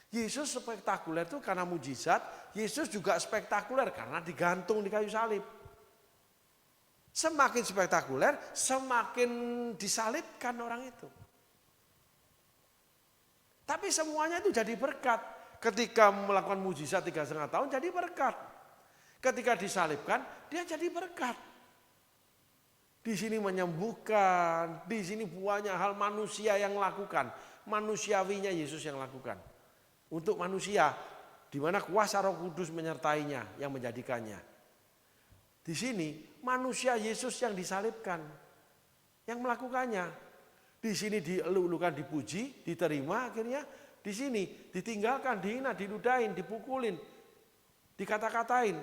S1: Yesus spektakuler itu karena mujizat. Yesus juga spektakuler karena digantung di kayu salib. Semakin spektakuler, semakin disalibkan orang itu. Tapi semuanya itu jadi berkat. Ketika melakukan mujizat 3,5 tahun jadi berkat. Ketika disalibkan dia jadi berkat. Di sini menyembuhkan, di sini banyak hal manusia yang lakukan. Manusiawinya Yesus yang lakukan. Untuk manusia, di mana kuasa Roh Kudus menyertainya yang menjadikannya. Di sini manusia Yesus yang disalibkan, yang melakukannya. Di sini dielu-elukan, dipuji, diterima akhirnya. Di sini ditinggalkan, dihina, diludahin, dipukulin, dikata-katain.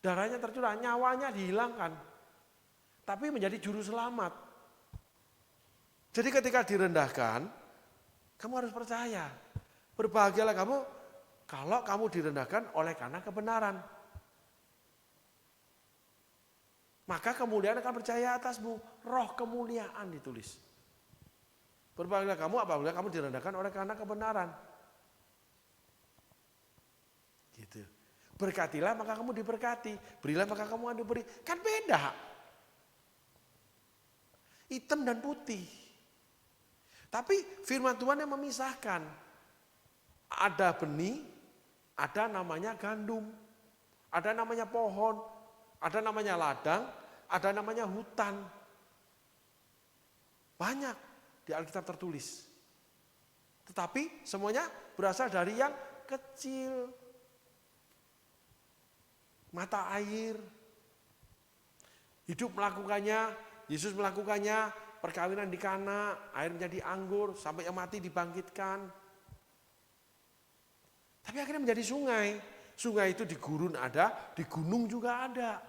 S1: Darahnya tercurah, nyawanya dihilangkan. Tapi menjadi juru selamat. Jadi ketika direndahkan, kamu harus percaya. Berbahagialah kamu kalau kamu direndahkan oleh karena kebenaran. Maka kemuliaan akan percaya atasmu. Roh kemuliaan ditulis. Berbahagialah kamu apabila kamu direndahkan oleh karena kebenaran. Gitu. Berkatilah maka kamu diberkati. Berilah maka kamu akan diberi. Kan beda. Hitam dan putih. Tapi firman Tuhan yang memisahkan. Ada benih, ada namanya gandum. Ada namanya pohon, ada namanya ladang, ada namanya hutan. Banyak. Di Alkitab tertulis. Tetapi semuanya berasal dari yang kecil. Mata air. Hidup melakukannya, Yesus melakukannya, perkawinan di Kana, air menjadi anggur, sampai yang mati dibangkitkan. Tapi akhirnya menjadi sungai. Sungai itu di gurun ada, di gunung juga ada.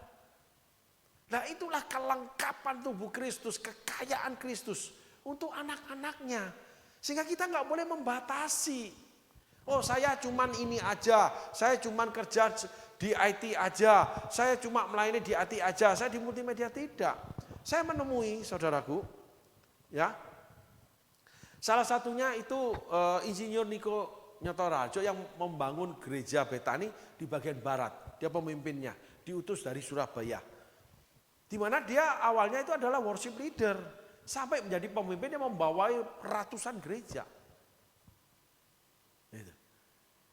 S1: Nah itulah kelengkapan tubuh Kristus, kekayaan Kristus untuk anak-anaknya. Sehingga kita nggak boleh membatasi. Oh saya cuman ini aja, saya cuman kerja di IT aja, saya cuma melayani di IT aja, saya di multimedia tidak. Saya menemui saudaraku, ya, salah satunya itu Insinyur Niko Nyotorajo yang membangun gereja Betani di bagian barat. Dia pemimpinnya, diutus dari Surabaya. Di mana dia awalnya itu adalah worship leader, sampai menjadi pemimpin yang membawai ratusan gereja. Gitu.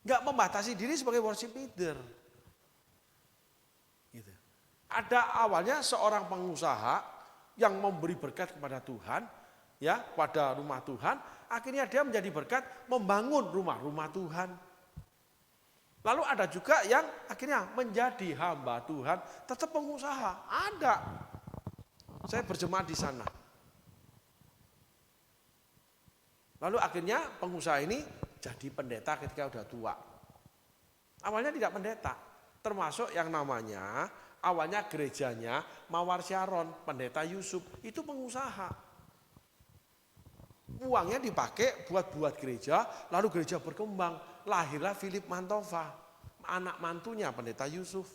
S1: Nggak membatasi diri sebagai worship leader. Gitu. Ada awalnya seorang pengusaha yang memberi berkat kepada Tuhan, ya, pada rumah Tuhan. Akhirnya dia menjadi berkat membangun rumah-rumah Tuhan. Lalu ada juga yang akhirnya menjadi hamba Tuhan, tetap pengusaha. Ada. Saya berjemaat di sana. Lalu akhirnya pengusaha ini jadi pendeta ketika udah tua. Awalnya tidak pendeta, termasuk yang namanya awalnya gerejanya Mawar Syaron, pendeta Yusuf, itu pengusaha. Uangnya dipakai buat gereja, lalu gereja berkembang. Lahirlah Philip Mantova, anak mantunya pendeta Yusuf.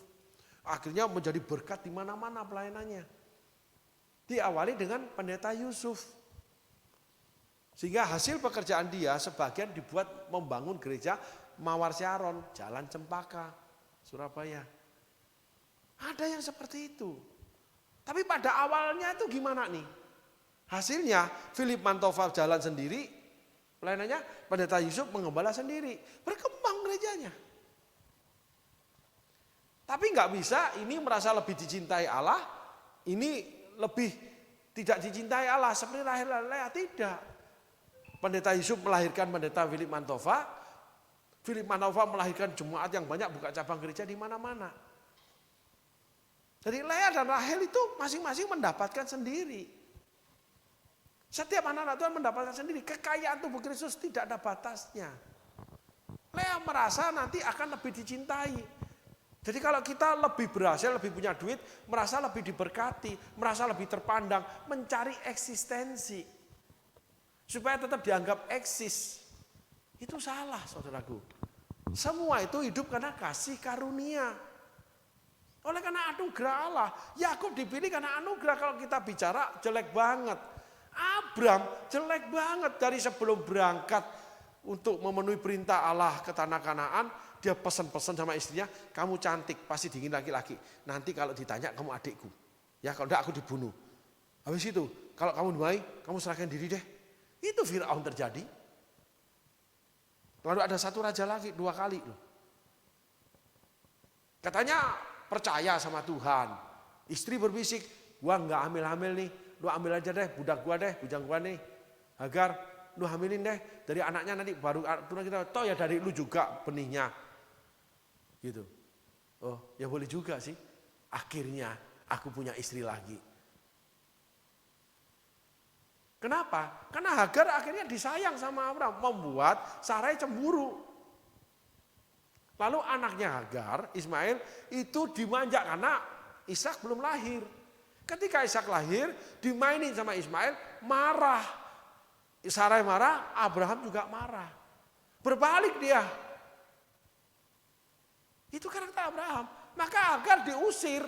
S1: Akhirnya menjadi berkat di mana-mana pelayanannya. Diawali dengan pendeta Yusuf. Sehingga hasil pekerjaan dia sebagian dibuat membangun gereja Mawar Syaron, Jalan Cempaka, Surabaya. Ada yang seperti itu. Tapi pada awalnya itu gimana nih? Hasilnya Philip Mantova jalan sendiri, pelayanannya pendeta Yusuf mengembala sendiri, berkembang gerejanya. Tapi nggak bisa ini merasa lebih dicintai Allah, ini lebih tidak dicintai Allah seperti lahir Lea, tidak. Pendeta Yusuf melahirkan pendeta Philip Mantova, Philip Mantova melahirkan jemaat yang banyak, buka cabang gereja di mana-mana. Jadi Lea dan Rahel itu masing-masing mendapatkan sendiri. Setiap anak-anak Tuhan mendapatkan sendiri. Kekayaan tubuh Kristus tidak ada batasnya. Lea merasa nanti akan lebih dicintai. Jadi kalau kita lebih berhasil, lebih punya duit, merasa lebih diberkati, merasa lebih terpandang, mencari eksistensi. Supaya tetap dianggap eksis. Itu salah, saudaraku. Semua itu hidup karena kasih karunia. Oleh karena anugerah Allah. Yakub dipilih karena anugerah. Kalau kita bicara jelek banget. Abram jelek banget dari sebelum berangkat untuk memenuhi perintah Allah ke tanah Kanaan, dia pesan-pesan sama istrinya, kamu cantik, pasti dingin laki-laki. Nanti kalau ditanya kamu adikku, ya kalau enggak aku dibunuh. Habis itu kalau kamu dimai, kamu serahkan diri deh. Itu Firaun terjadi. Lalu ada satu raja lagi 2 kali loh. Katanya percaya sama Tuhan. Istri berbisik, gua enggak hamil-hamil nih. Lu ambil aja deh budak gua deh, bujang gua nih. Hagar, lu hamilin deh dari anaknya nanti baru turun kita. Toh ya dari lu juga benihnya. Gitu. Oh, ya boleh juga sih. Akhirnya aku punya istri lagi. Kenapa? Karena Hagar akhirnya disayang sama Abraham, membuat Sarai cemburu. Lalu anaknya Hagar, Ismail, itu dimanja karena Ishak belum lahir. Ketika Ishak lahir, dimainin sama Ismail, marah. Sarai marah, Abraham juga marah. Berbalik dia. Itu karakter Abraham. Maka Hagar diusir.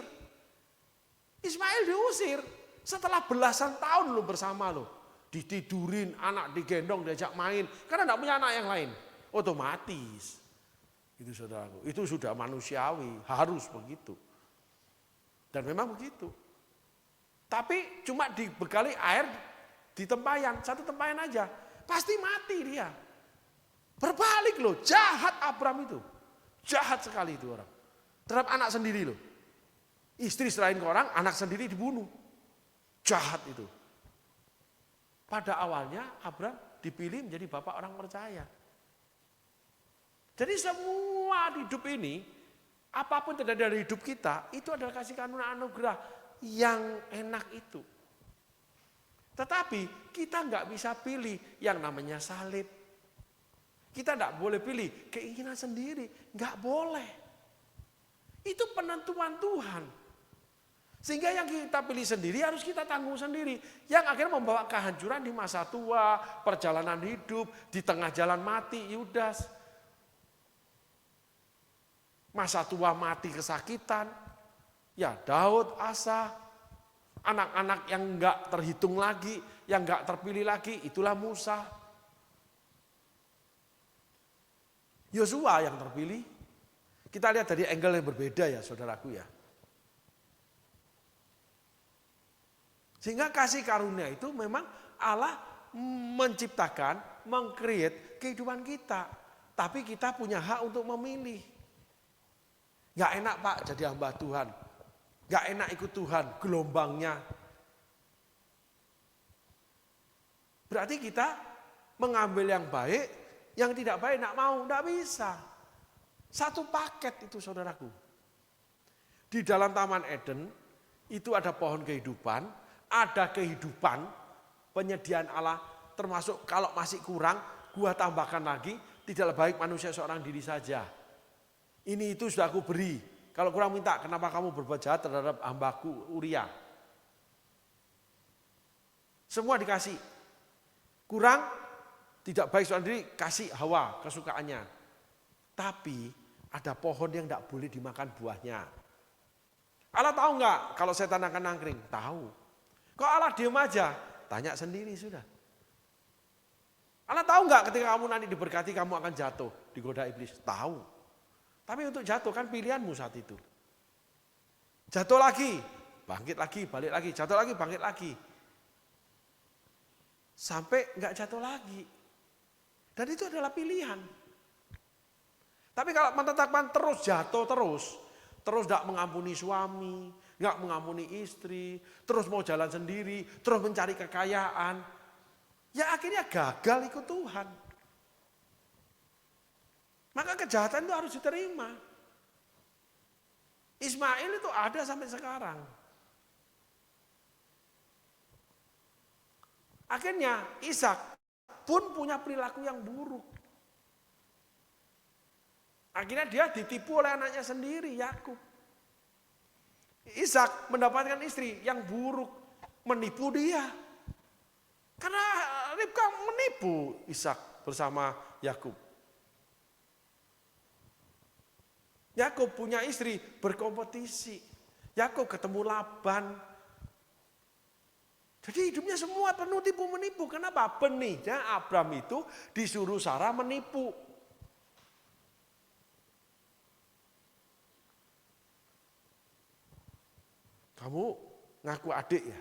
S1: Ismail diusir. Setelah belasan tahun lo bersama lo. Ditidurin, anak digendong, diajak main. Karena tidak punya anak yang lain. Otomatis. Itu saudaraku. Itu sudah manusiawi. Harus begitu. Dan memang begitu. Tapi cuma dibekali air di tempayan, 1 tempayan aja. Pasti mati dia. Berbalik loh, jahat Abraham itu. Jahat sekali itu orang. Terhadap anak sendiri loh. Istri selain ke orang, anak sendiri dibunuh. Jahat itu. Pada awalnya Abraham dipilih menjadi bapak orang percaya. Jadi semua hidup ini, apapun terjadi dari hidup kita, itu adalah kasih karunia anugerah yang enak itu. Tetapi kita nggak bisa pilih yang namanya salib. Kita tidak boleh pilih keinginan sendiri, nggak boleh. Itu penentuan Tuhan. Sehingga yang kita pilih sendiri harus kita tanggung sendiri. Yang akhirnya membawa kehancuran di masa tua, perjalanan hidup, di tengah jalan mati, Yudas. Masa tua mati kesakitan, ya Daud, Asa, anak-anak yang enggak terhitung lagi, yang enggak terpilih lagi, itulah Musa. Yosua yang terpilih. Kita lihat dari angle yang berbeda ya saudaraku ya. Sehingga kasih karunia itu memang Allah menciptakan, meng-create kehidupan kita. Tapi kita punya hak untuk memilih. Gak enak Pak jadi hamba Tuhan. Gak enak ikut Tuhan, gelombangnya. Berarti kita mengambil yang baik, yang tidak baik gak mau, gak bisa. Satu paket itu saudaraku. Di dalam Taman Eden, itu ada pohon kehidupan, ada kehidupan, penyediaan Allah, termasuk kalau masih kurang, gua tambahkan lagi, tidak baik manusia seorang diri saja. Ini itu sudah aku beri. Kalau kurang minta, kenapa kamu berbuat jahat terhadap hambaku Uria? Semua dikasih. Kurang, tidak baik seorang diri, kasih Hawa kesukaannya. Tapi ada pohon yang tidak boleh dimakan buahnya. Allah tahu nggak kalau setan akan nangkring? Tahu. Kok Allah diam aja? Tanya sendiri sudah. Allah tahu nggak ketika kamu nanti diberkati kamu akan jatuh digoda iblis? Tahu. Tapi untuk jatuh kan pilihanmu saat itu. Jatuh lagi, bangkit lagi, balik lagi, jatuh lagi, bangkit lagi. Sampai nggak jatuh lagi. Dan itu adalah pilihan. Tapi kalau menetapkan terus jatuh terus tidak mengampuni suami, nggak mengampuni istri, terus mau jalan sendiri, terus mencari kekayaan, ya akhirnya gagal ikut Tuhan. Maka kejahatan itu harus diterima. Ismail itu ada sampai sekarang. Akhirnya Ishak pun punya perilaku yang buruk. Akhirnya dia ditipu oleh anaknya sendiri, Yakub. Ishak mendapatkan istri yang buruk, menipu dia. Karena Ribka menipu Ishak bersama Yakub. Yakub punya istri berkompetisi. Yakub ketemu Laban. Jadi hidupnya semua penuh tipu menipu. Kenapa? Benihnya Abram itu disuruh Sarah menipu. Kamu ngaku adik ya?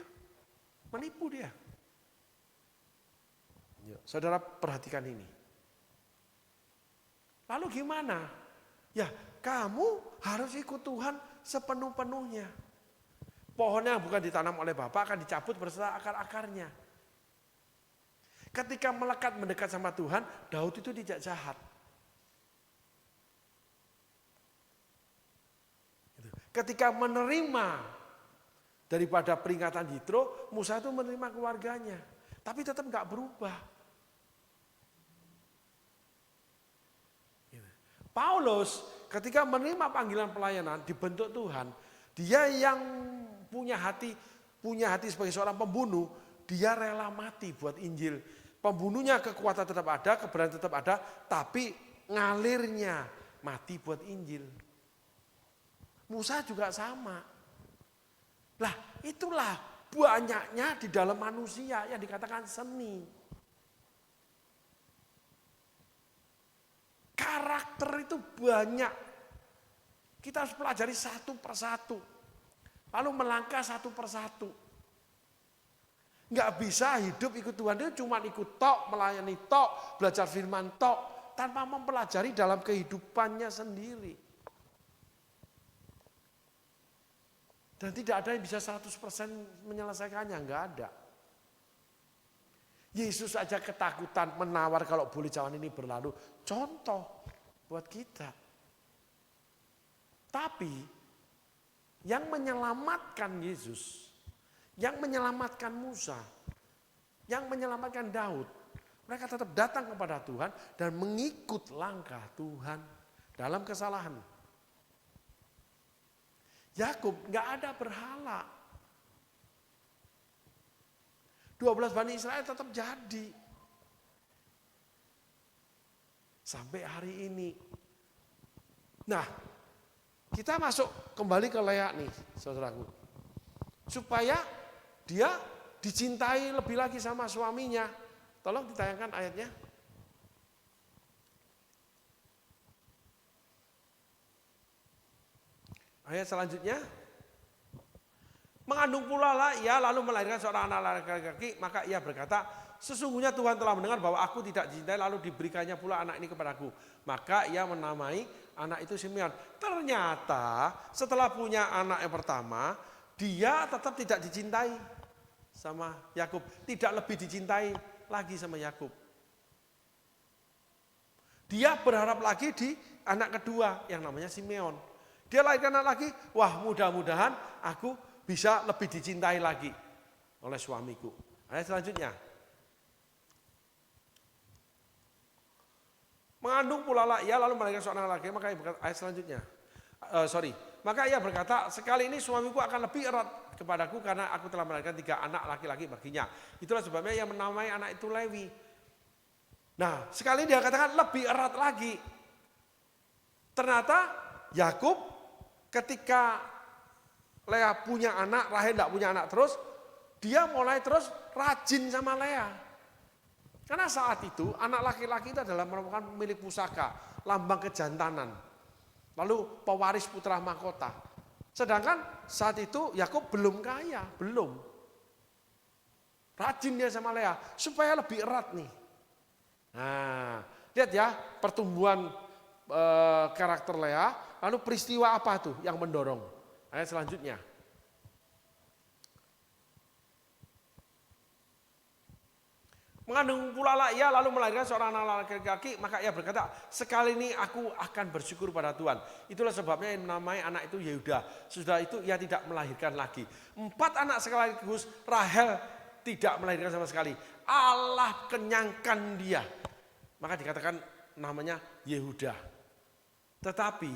S1: Menipu dia. Saudara perhatikan ini. Lalu gimana? Ya, kamu harus ikut Tuhan sepenuh-penuhnya. Pohonnya bukan ditanam oleh Bapak, akan dicabut beserta akar-akarnya. Ketika melekat mendekat sama Tuhan, Daud itu tidak jahat. Ketika menerima daripada peringatan Yitro, Musa itu menerima keluarganya. Tapi tetap gak berubah. Paulus ketika menerima panggilan pelayanan dibentuk Tuhan, dia yang punya hati sebagai seorang pembunuh, dia rela mati buat Injil. Pembunuhnya kekuatan tetap ada, keberanian tetap ada, tapi ngalirnya mati buat Injil. Musa juga sama. Lah, itulah banyaknya di dalam manusia yang dikatakan seni. Karakter itu banyak. Kita harus pelajari satu persatu. Lalu melangkah satu persatu. Nggak bisa hidup ikut Tuhan itu cuma ikut tok, melayani tok, belajar firman tok, tanpa mempelajari dalam kehidupannya sendiri. Dan tidak ada yang bisa 100% menyelesaikannya, nggak ada. Yesus aja ketakutan menawar kalau boleh cawan ini berlalu. Contoh buat kita. Tapi yang menyelamatkan Yesus, yang menyelamatkan Musa, yang menyelamatkan Daud, Mereka tetap datang kepada Tuhan dan mengikut langkah Tuhan dalam kesalahan. Yakub nggak ada berhala. 12 Bani Israel tetap jadi. Sampai hari ini. Nah, kita masuk kembali ke Lea nih, saudaraku. Supaya dia dicintai lebih lagi sama suaminya. Tolong ditayangkan ayatnya. Ayat selanjutnya. Mengandung pula lah ia lalu melahirkan seorang anak laki-laki, maka ia berkata, sesungguhnya Tuhan telah mendengar bahwa aku tidak dicintai lalu diberikannya pula anak ini kepadaku. Maka ia menamai anak itu Simeon. Ternyata setelah punya anak yang pertama, dia tetap tidak dicintai sama Yakub, tidak lebih dicintai lagi sama Yakub. Dia berharap lagi di anak kedua yang namanya Simeon. Dia lahirkan anak lagi, wah mudah-mudahan aku bisa lebih dicintai lagi oleh suamiku. Ayat selanjutnya. Mengandung pula lah ia lalu melahirkan seorang laki, maka ia berkata, ayat selanjutnya. Maka ia berkata, sekali ini suamiku akan lebih erat kepadaku karena aku telah melahirkan 3 anak laki-laki baginya. Itulah sebabnya ia menamai anak itu Lewi. Nah, sekali dia katakan lebih erat lagi. Ternyata Yakub ketika Lea punya anak, Rahel tidak punya anak terus, dia mulai terus rajin sama Lea. Karena saat itu anak laki-laki itu adalah merupakan milik pusaka, lambang kejantanan. Lalu pewaris putra mahkota. Sedangkan saat itu Yakub belum kaya, belum. Rajin dia sama Lea supaya lebih erat nih. Nah, lihat ya pertumbuhan karakter Lea, lalu peristiwa apa tuh yang mendorong? Ayat selanjutnya. Mengandung pula lah ia lalu melahirkan seorang anak laki-laki, maka ia berkata, sekali ini aku akan bersyukur pada Tuhan. Itulah sebabnya yang menamai anak itu Yehuda. Sudah itu ia tidak melahirkan lagi. 4 anak sekaligus, Rahel tidak melahirkan sama sekali. Allah kenyangkan dia. Maka dikatakan namanya Yehuda. Tetapi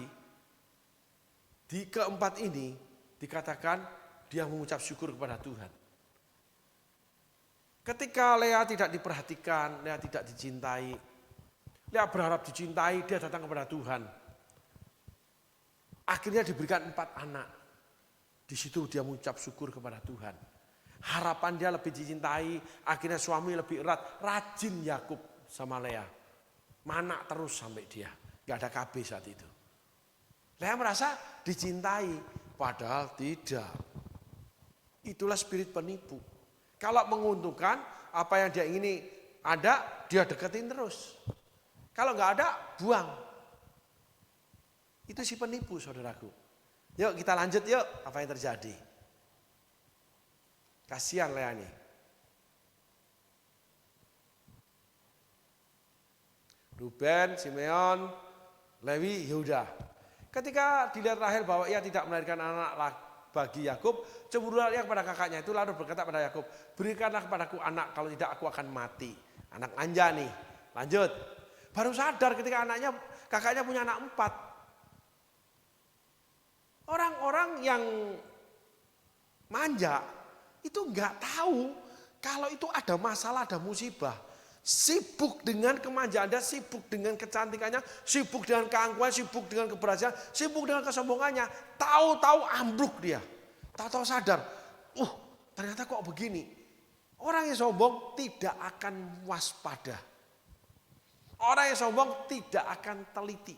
S1: di keempat ini dikatakan dia mengucap syukur kepada Tuhan. Ketika Lea tidak diperhatikan, Lea tidak dicintai, Lea berharap dicintai, dia datang kepada Tuhan. Akhirnya diberikan 4 anak. Di situ dia mengucap syukur kepada Tuhan. Harapan dia lebih dicintai, akhirnya suami lebih erat, rajin Yakub sama Lea. Mana terus sampai dia, gak ada KB saat itu. Lea merasa dicintai, padahal tidak. Itulah spirit penipu. Kalau menguntungkan, apa yang dia ingini ada, dia deketin terus. Kalau nggak ada, buang. Itu si penipu, saudaraku. Yuk kita lanjut yuk, apa yang terjadi. Kasihan Lea nih. Ruben, Simeon, Lewi, Yehuda. Ketika dilihat Rahel bahwa ia tidak melahirkan anak bagi Yakub, cemburulah ia kepada kakaknya itu lalu berkata pada Yakub, berikanlah kepadaku anak, kalau tidak aku akan mati. Anak anja nih. Lanjut. Baru sadar ketika kakaknya punya anak 4. Orang-orang yang manja itu nggak tahu kalau itu ada masalah, ada musibah. Sibuk dengan kemanjaannya, sibuk dengan kecantikannya, sibuk dengan keangkuhan, sibuk dengan keberhasilan, sibuk dengan kesombongannya. Tahu-tahu ambruk dia. Tahu-tahu sadar, ternyata kok begini. Orang yang sombong tidak akan waspada. Orang yang sombong tidak akan teliti.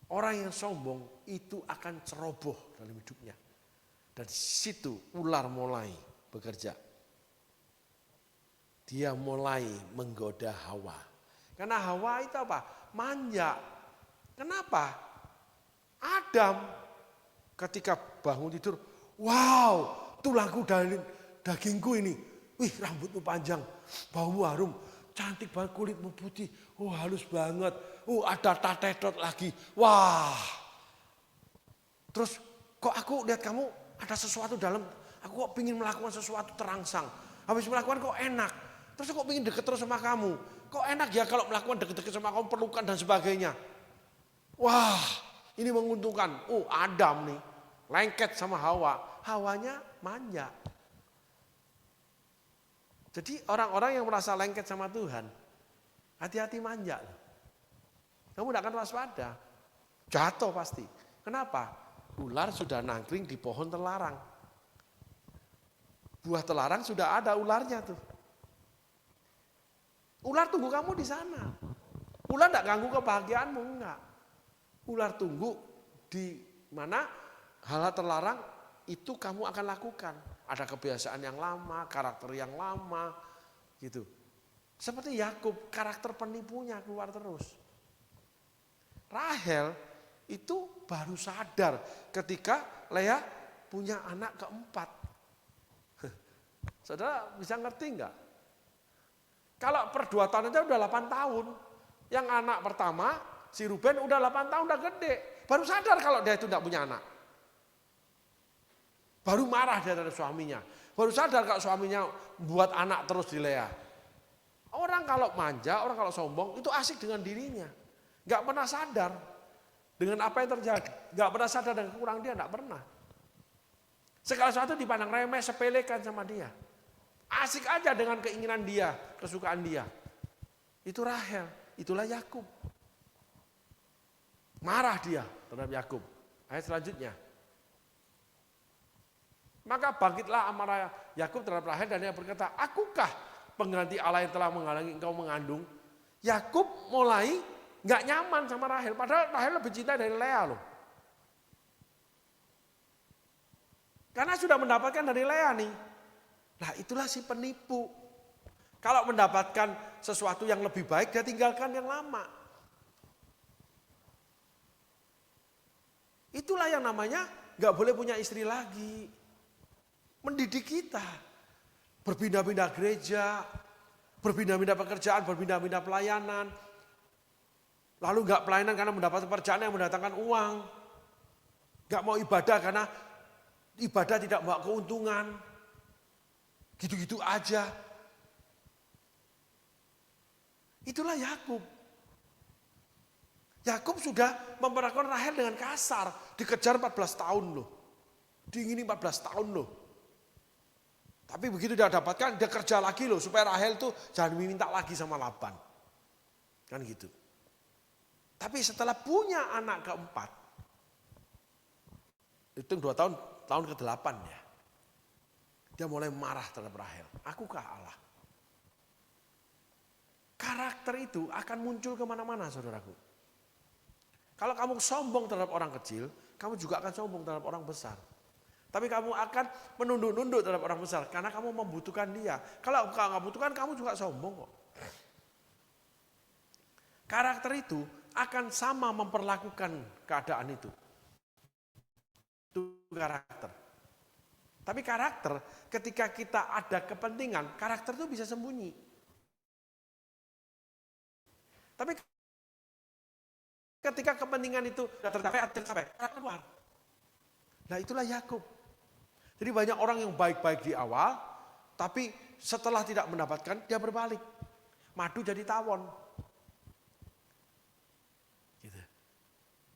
S1: Orang yang sombong itu akan ceroboh dalam hidupnya. Dan di situ ular mulai bekerja. Dia mulai menggoda Hawa. Karena Hawa itu apa? Manja. Kenapa? Adam ketika bangun tidur, wow, tulangku dan dagingku ini. Wih, rambutmu panjang, baumu harum, cantik banget, kulitmu putih, halus banget. Ada tatetot lagi. Wah. Terus kok aku lihat kamu ada sesuatu dalam, aku kok ingin melakukan sesuatu terangsang. Habis melakukan kok enak. Terus kok pengen deket terus sama kamu? Kok enak ya kalau melakukan deket-deket sama kamu, pelukan dan sebagainya. Wah, ini menguntungkan. Oh, Adam nih, lengket sama Hawa. Hawanya manja. Jadi orang-orang yang merasa lengket sama Tuhan, hati-hati manja. Kamu tidak akan waspada. Jatuh pasti. Kenapa? Ular sudah nangkring di pohon terlarang. Buah terlarang sudah ada ularnya tuh. Ular tunggu kamu di sana. Ular tidak ganggu kebahagiaanmu, enggak. Ular tunggu di mana hal-hal terlarang itu kamu akan lakukan. Ada kebiasaan yang lama, karakter yang lama, gitu. Seperti Yakub, karakter penipunya keluar terus. Rahel itu baru sadar ketika Lea punya anak keempat. Saudara bisa ngerti enggak? Kalau per 2 tahun aja udah 8 tahun. Yang anak pertama, si Ruben udah 8 tahun, udah gede. Baru sadar kalau dia itu enggak punya anak. Baru marah dia terhadap suaminya. Baru sadar kalau suaminya buat anak terus di Lea. Orang kalau manja, orang kalau sombong, itu asik dengan dirinya. Enggak pernah sadar dengan apa yang terjadi. Enggak pernah sadar dengan kekurangan dia, enggak pernah. Segala sesuatu dipandang remeh, sepelekan sama dia. Asik aja dengan keinginan dia, kesukaan dia. Itu Rahel, itulah Yakub. Marah dia terhadap Yakub. Ayat selanjutnya. Maka bangkitlah amarah Yakub terhadap Rahel dan dia berkata, akukah pengganti Allah yang telah menghalangi engkau mengandung? Yakub mulai nggak nyaman sama Rahel, padahal Rahel lebih cinta dari Lea loh. Karena sudah mendapatkan dari Lea nih. Nah itulah si penipu. Kalau mendapatkan sesuatu yang lebih baik, dia tinggalkan yang lama. Itulah yang namanya gak boleh punya istri lagi. Mendidik kita. Berpindah-pindah gereja, berpindah-pindah pekerjaan, berpindah-pindah pelayanan. Lalu gak pelayanan karena mendapat pekerjaan yang mendatangkan uang. Gak mau ibadah karena ibadah tidak membawa keuntungan. Gitu-gitu aja. Itulah Yakub. Yakub sudah memperlakukan Rahel dengan kasar. Dikejar 14 tahun loh. Diingini 14 tahun loh. Tapi begitu dia dapatkan, dia kerja lagi loh. Supaya Rahel tuh jangan minta lagi sama Laban. Kan gitu. Tapi setelah punya anak keempat. Hitung 2 tahun, tahun ke-8 ya. Dia mulai marah terhadap Rahel. Akukah Allah? Karakter itu akan muncul kemana-mana saudaraku. Kalau kamu sombong terhadap orang kecil, kamu juga akan sombong terhadap orang besar. Tapi kamu akan menunduk-nunduk terhadap orang besar karena kamu membutuhkan dia. Kalau kamu nggak butuhkan, kamu juga sombong kok. Karakter itu akan sama memperlakukan keadaan itu. Itu karakter. Tapi karakter, ketika kita ada kepentingan, karakter itu bisa sembunyi. Tapi ketika kepentingan itu sudah tercapai, karakter keluar. Nah itulah Yakub. Jadi banyak orang yang baik-baik di awal, tapi setelah tidak mendapatkan, dia berbalik. Madu jadi tawon. Gitu.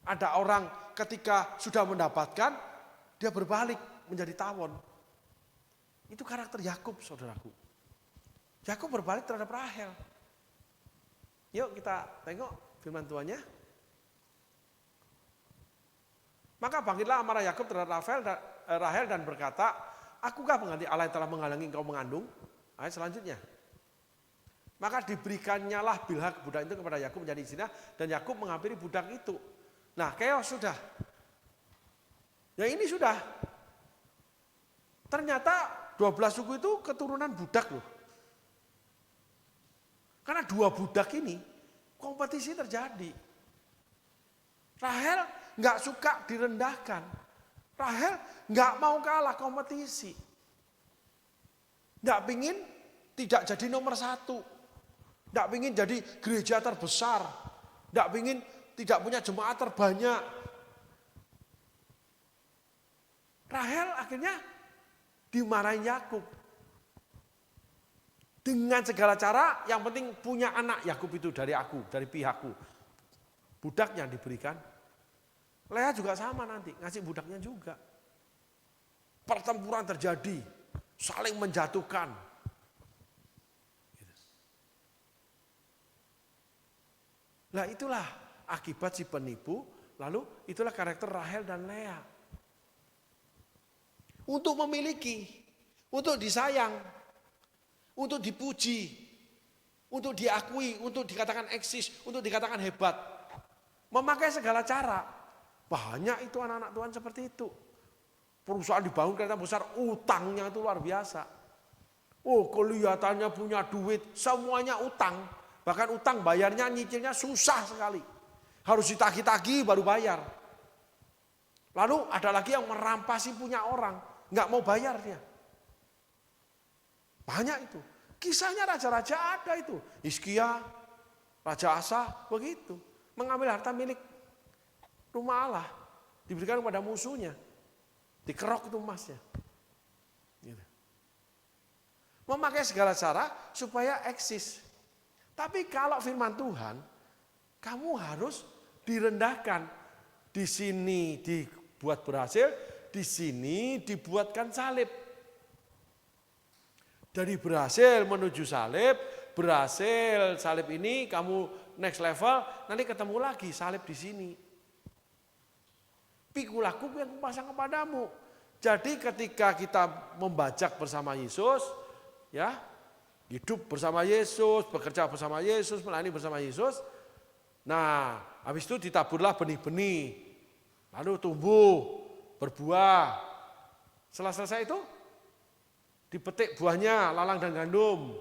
S1: Ada orang ketika sudah mendapatkan, dia berbalik menjadi tawon. Itu karakter Yakub, saudaraku. Yakub berbalik terhadap Rahel. Yuk kita tengok firman Tuhannya. Maka bangkitlah amarah Yakub terhadap Rahel dan berkata, akukah pengganti Allah yang telah menghalangi engkau mengandung? Ayat selanjutnya. Maka diberikannya lah Bilha budak itu kepada Yakub menjadi istrinya dan Yakub menghampiri budak itu. Nah, keos sudah. Ya ini sudah. Ternyata 12 suku itu keturunan budak loh. Karena 2 budak ini kompetisi terjadi. Rahel nggak suka direndahkan. Rahel nggak mau kalah kompetisi. Nggak pingin tidak jadi nomor 1. Nggak pingin jadi gereja terbesar. Nggak pingin tidak punya jemaat terbanyak. Rahel akhirnya dimarahin Yakub. Dengan segala cara, yang penting punya anak. Yakub itu dari aku, dari pihakku. Budaknya diberikan. Lea juga sama nanti, ngasih budaknya juga. Pertempuran terjadi, saling menjatuhkan. Nah itulah akibat si penipu, lalu itulah karakter Rahel dan Lea. Untuk memiliki, untuk disayang, untuk dipuji, untuk diakui, untuk dikatakan eksis, untuk dikatakan hebat. Memakai segala cara. Banyak itu anak-anak Tuhan seperti itu. Perusahaan dibangun kereta besar, utangnya itu luar biasa. Oh kelihatannya punya duit, semuanya utang. Bahkan utang bayarnya, nyicilnya susah sekali. Harus ditagih-tagih baru bayar. Lalu ada lagi yang merampasi punya orang, nggak mau bayar dia. Banyak itu. Kisahnya raja-raja ada itu. Hizkia, Raja Asa, begitu. Mengambil harta milik rumah Allah. Diberikan kepada musuhnya. Dikerok itu emasnya. Gitu. Memakai segala cara supaya eksis. Tapi kalau firman Tuhan, kamu harus direndahkan. Di sini dibuat berhasil, di sini dibuatkan salib. Dari berhasil menuju salib, berhasil salib ini kamu next level, nanti ketemu lagi salib di sini. Pikulah kup yang kupasang kepadamu. Jadi ketika kita membajak bersama Yesus, ya, hidup bersama Yesus, bekerja bersama Yesus, melayani bersama Yesus. Nah, habis itu ditaburlah benih-benih, lalu tumbuh, berbuah. Setelah selesai itu, dipetik buahnya, lalang dan gandum.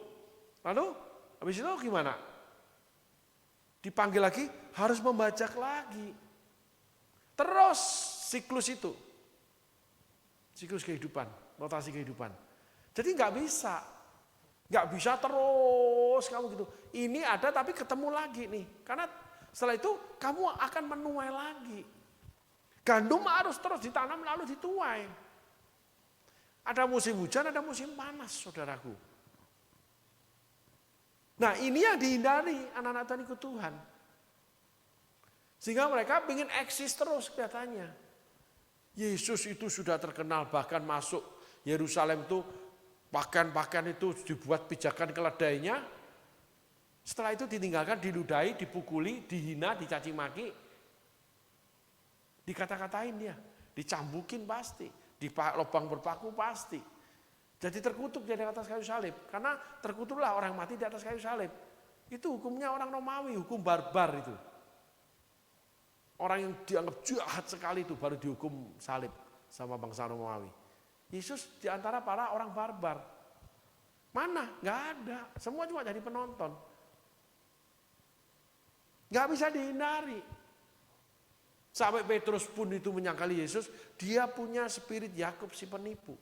S1: Lalu, habis itu gimana? Dipanggil lagi, harus membajak lagi. Terus siklus itu. Siklus kehidupan, rotasi kehidupan. Jadi nggak bisa. Nggak bisa terus kamu gitu. Ini ada tapi ketemu lagi nih. Karena setelah itu kamu akan menuai lagi. Gandum harus terus ditanam lalu dituai. Ada musim hujan, ada musim panas, saudaraku. Nah ini yang dihindari anak-anak Tuhan ikut Tuhan. Sehingga mereka ingin eksis terus kelihatannya. Yesus itu sudah terkenal bahkan masuk Yerusalem itu pakaian-pakaian itu dibuat pijakan keledainya. Setelah itu ditinggalkan, diludahi, dipukuli, dihina, dicaci maki. Dikata-katain dia, dicambukin pasti, di lubang berpaku pasti. Jadi terkutuk di atas kayu salib. Karena terkutuklah orang mati di atas kayu salib. Itu hukumnya orang Romawi, hukum barbar itu. Orang yang dianggap jahat sekali itu baru dihukum salib sama bangsa Romawi. Yesus di antara para orang barbar. Mana? Nggak ada. Semua cuma jadi penonton. Nggak bisa dihindari. Sampai Petrus pun itu menyangkali Yesus, dia punya spirit Yakub si penipu.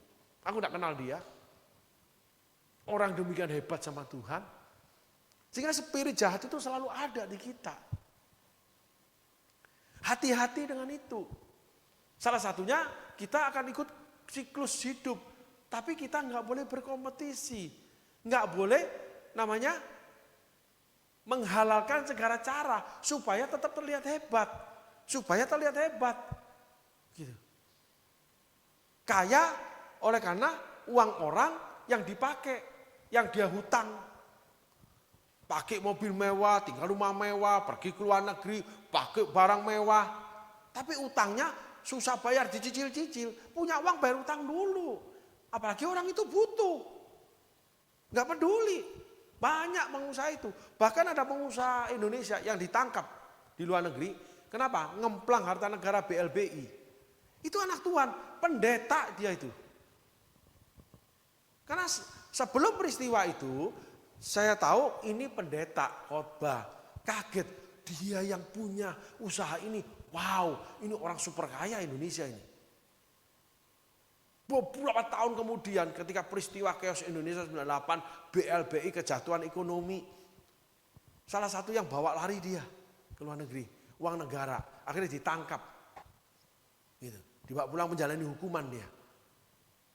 S1: Aku nggak kenal dia. Orang demikian hebat sama Tuhan. Sehingga spirit jahat itu selalu ada di kita. Hati-hati dengan itu. Salah satunya kita akan ikut siklus hidup. Tapi kita nggak boleh berkompetisi. Nggak boleh namanya menghalalkan segala cara supaya tetap terlihat hebat. Supaya terlihat hebat. Gitu. Kaya oleh karena uang orang yang dipakai, yang dia hutang. Pakai mobil mewah, tinggal rumah mewah, pergi ke luar negeri, pakai barang mewah. Tapi utangnya susah bayar, dicicil-cicil. Punya uang bayar utang dulu. Apalagi orang itu butuh. Nggak peduli. Banyak pengusaha itu. Bahkan ada pengusaha Indonesia yang ditangkap di luar negeri. Kenapa? Ngemplang harta negara BLBI. Itu anak Tuhan, pendeta dia itu. Karena sebelum peristiwa itu, saya tahu ini pendeta khotbah. Kaget, dia yang punya usaha ini. Wow, ini orang super kaya Indonesia ini. Beberapa tahun kemudian ketika peristiwa chaos Indonesia 98, BLBI kejatuhan ekonomi. Salah satu yang bawa lari dia ke luar negeri, uang negara. Akhirnya ditangkap. Gitu. Dibawa pulang menjalani hukuman dia.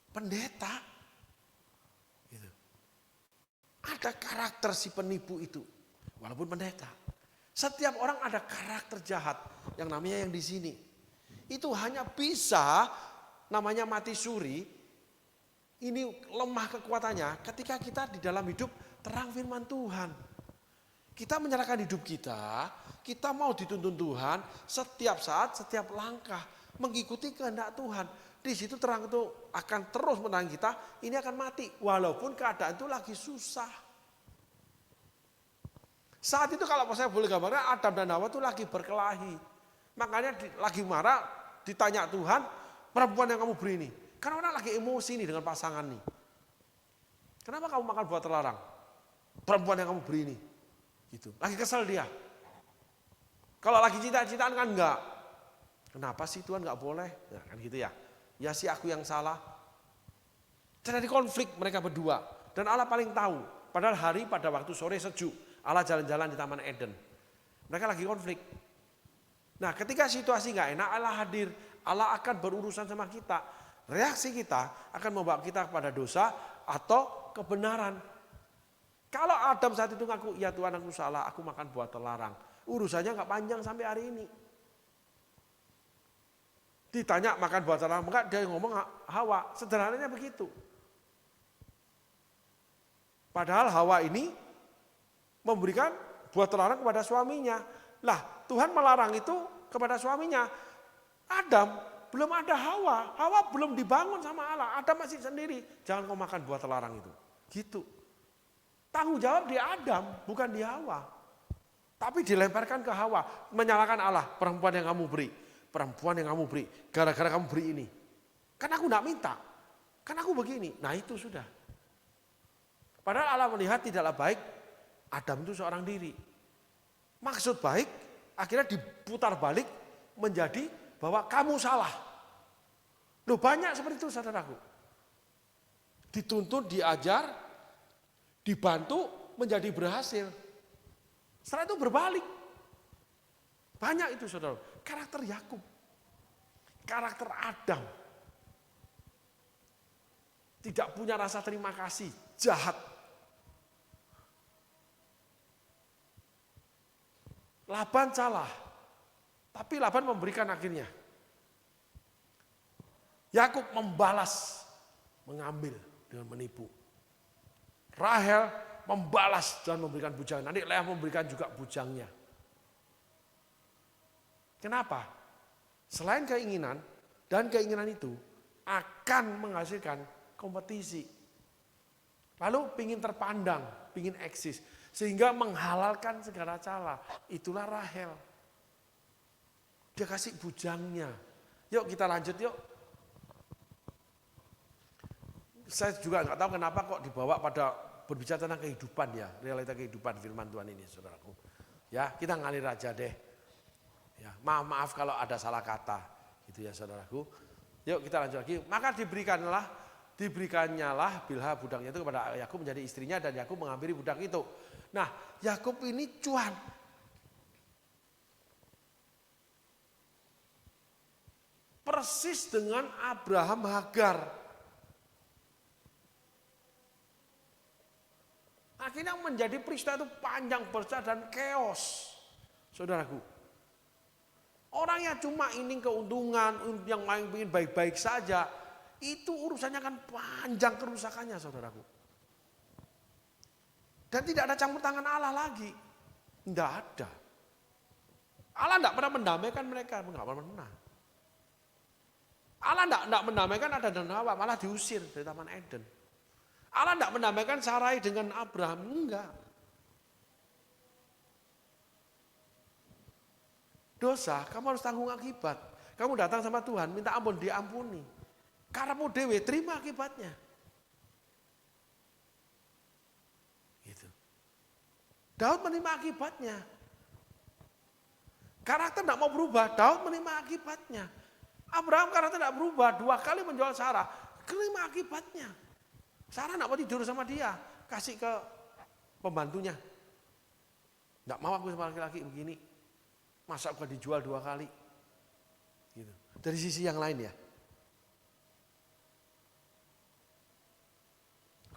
S1: Pendeta. Gitu. Ada karakter si penipu itu. Walaupun pendeta. Setiap orang ada karakter jahat. Yang namanya yang di sini. Itu hanya bisa namanya mati suri. Ini lemah kekuatannya ketika kita di dalam hidup terang firman Tuhan. Kita menyerahkan hidup kita mau dituntun Tuhan setiap saat, setiap langkah. Mengikuti kehendak Tuhan. Di situ terang itu akan terus menahan kita, ini akan mati. Walaupun keadaan itu lagi susah. Saat itu kalau saya boleh gambarkan, Adam dan Hawa itu lagi berkelahi. Makanya lagi marah, ditanya Tuhan, perempuan yang kamu beri ini. Karena orang lagi emosi nih dengan pasangan nih. Kenapa kamu makan buah terlarang? Perempuan yang kamu beri ini. Gitu. Lagi kesel dia. Kalau lagi cinta-cintaan kan enggak. Kenapa sih Tuhan enggak boleh? Nah, kan gitu ya. Ya sih aku yang salah. Terjadi konflik mereka berdua. Dan Allah paling tahu. Padahal hari pada waktu sore sejuk. Allah jalan-jalan di Taman Eden. Mereka lagi konflik. Nah ketika situasi enggak enak Allah hadir. Allah akan berurusan sama kita. Reaksi kita akan membawa kita kepada dosa atau kebenaran. Kalau Adam saat itu ngaku, ya Tuhan aku salah, aku makan buah terlarang. Urusannya enggak panjang sampai hari ini. Ditanya makan buah terlarang, enggak, dia ngomong Hawa. Sederhananya begitu. Padahal Hawa ini memberikan buah terlarang kepada suaminya. Lah Tuhan melarang itu kepada suaminya. Adam belum ada Hawa. Hawa belum dibangun sama Allah. Adam masih sendiri. Jangan kau makan buah terlarang itu. Gitu. Tanggung jawab di Adam, bukan di Hawa. Tapi dilemparkan ke Hawa. Menyalahkan Allah, perempuan yang kamu beri. Perempuan yang kamu beri, gara-gara kamu beri ini. Kan aku enggak minta, kan aku begini. Nah itu sudah. Padahal Allah melihat tidaklah baik Adam itu seorang diri. Maksud baik akhirnya diputar balik menjadi bahwa kamu salah. Loh banyak seperti itu saudaraku. Dituntun, diajar, dibantu menjadi berhasil. Setelah itu berbalik. Banyak itu saudara. Karakter Yakub. Karakter Adam. Tidak punya rasa terima kasih. Jahat. Laban salah. Tapi Laban memberikan akhirnya. Yakub membalas. Mengambil dengan menipu. Rahel membalas dan memberikan bujang. Nanti Leah memberikan juga bujangnya. Kenapa? Selain keinginan dan keinginan itu akan menghasilkan kompetisi. Lalu pingin terpandang, pingin eksis. Sehingga menghalalkan segala cara. Itulah Rahel. Dia kasih bujangnya. Yuk kita lanjut yuk. Saya juga nggak tahu kenapa kok dibawa pada berbicara tentang kehidupan ya. Realita kehidupan firman Tuhan ini saudaraku. Ya kita ngalir aja deh. Ya, maaf kalau ada salah kata, gitu ya saudaraku. Yuk kita lanjut lagi. Maka diberikannya lah Bilha budaknya itu kepada Yakub menjadi istrinya dan Yakub mengambil budak itu. Nah, Yakub ini cuan. Persis dengan Abraham Hagar. Akhirnya menjadi peristiwa itu panjang besar dan keos, saudaraku. Orang yang cuma ingin keuntungan, yang ingin baik-baik saja, itu urusannya kan panjang kerusakannya saudaraku. Dan tidak ada campur tangan Allah lagi. Tidak ada. Allah tidak pernah mendamaikan mereka, tidak pernah. Allah tidak mendamaikan Adam dan Hawa, malah diusir dari Taman Eden. Allah tidak mendamaikan Sarai dengan Abraham, enggak. Dosa, kamu harus tanggung akibat. Kamu datang sama Tuhan, minta ampun, diampuni. Karepmu dewe, terima akibatnya. Gitu. Daud menerima akibatnya. Karakter tidak mau berubah, Daud menerima akibatnya. Abraham karakter tidak berubah, 2 kali menjual Sarah, terima akibatnya. Sarah tidak mau tidur sama dia, kasih ke pembantunya. Tidak mau aku sama laki-laki begini. Masa bukan dijual 2 kali. Gitu. Dari sisi yang lain ya.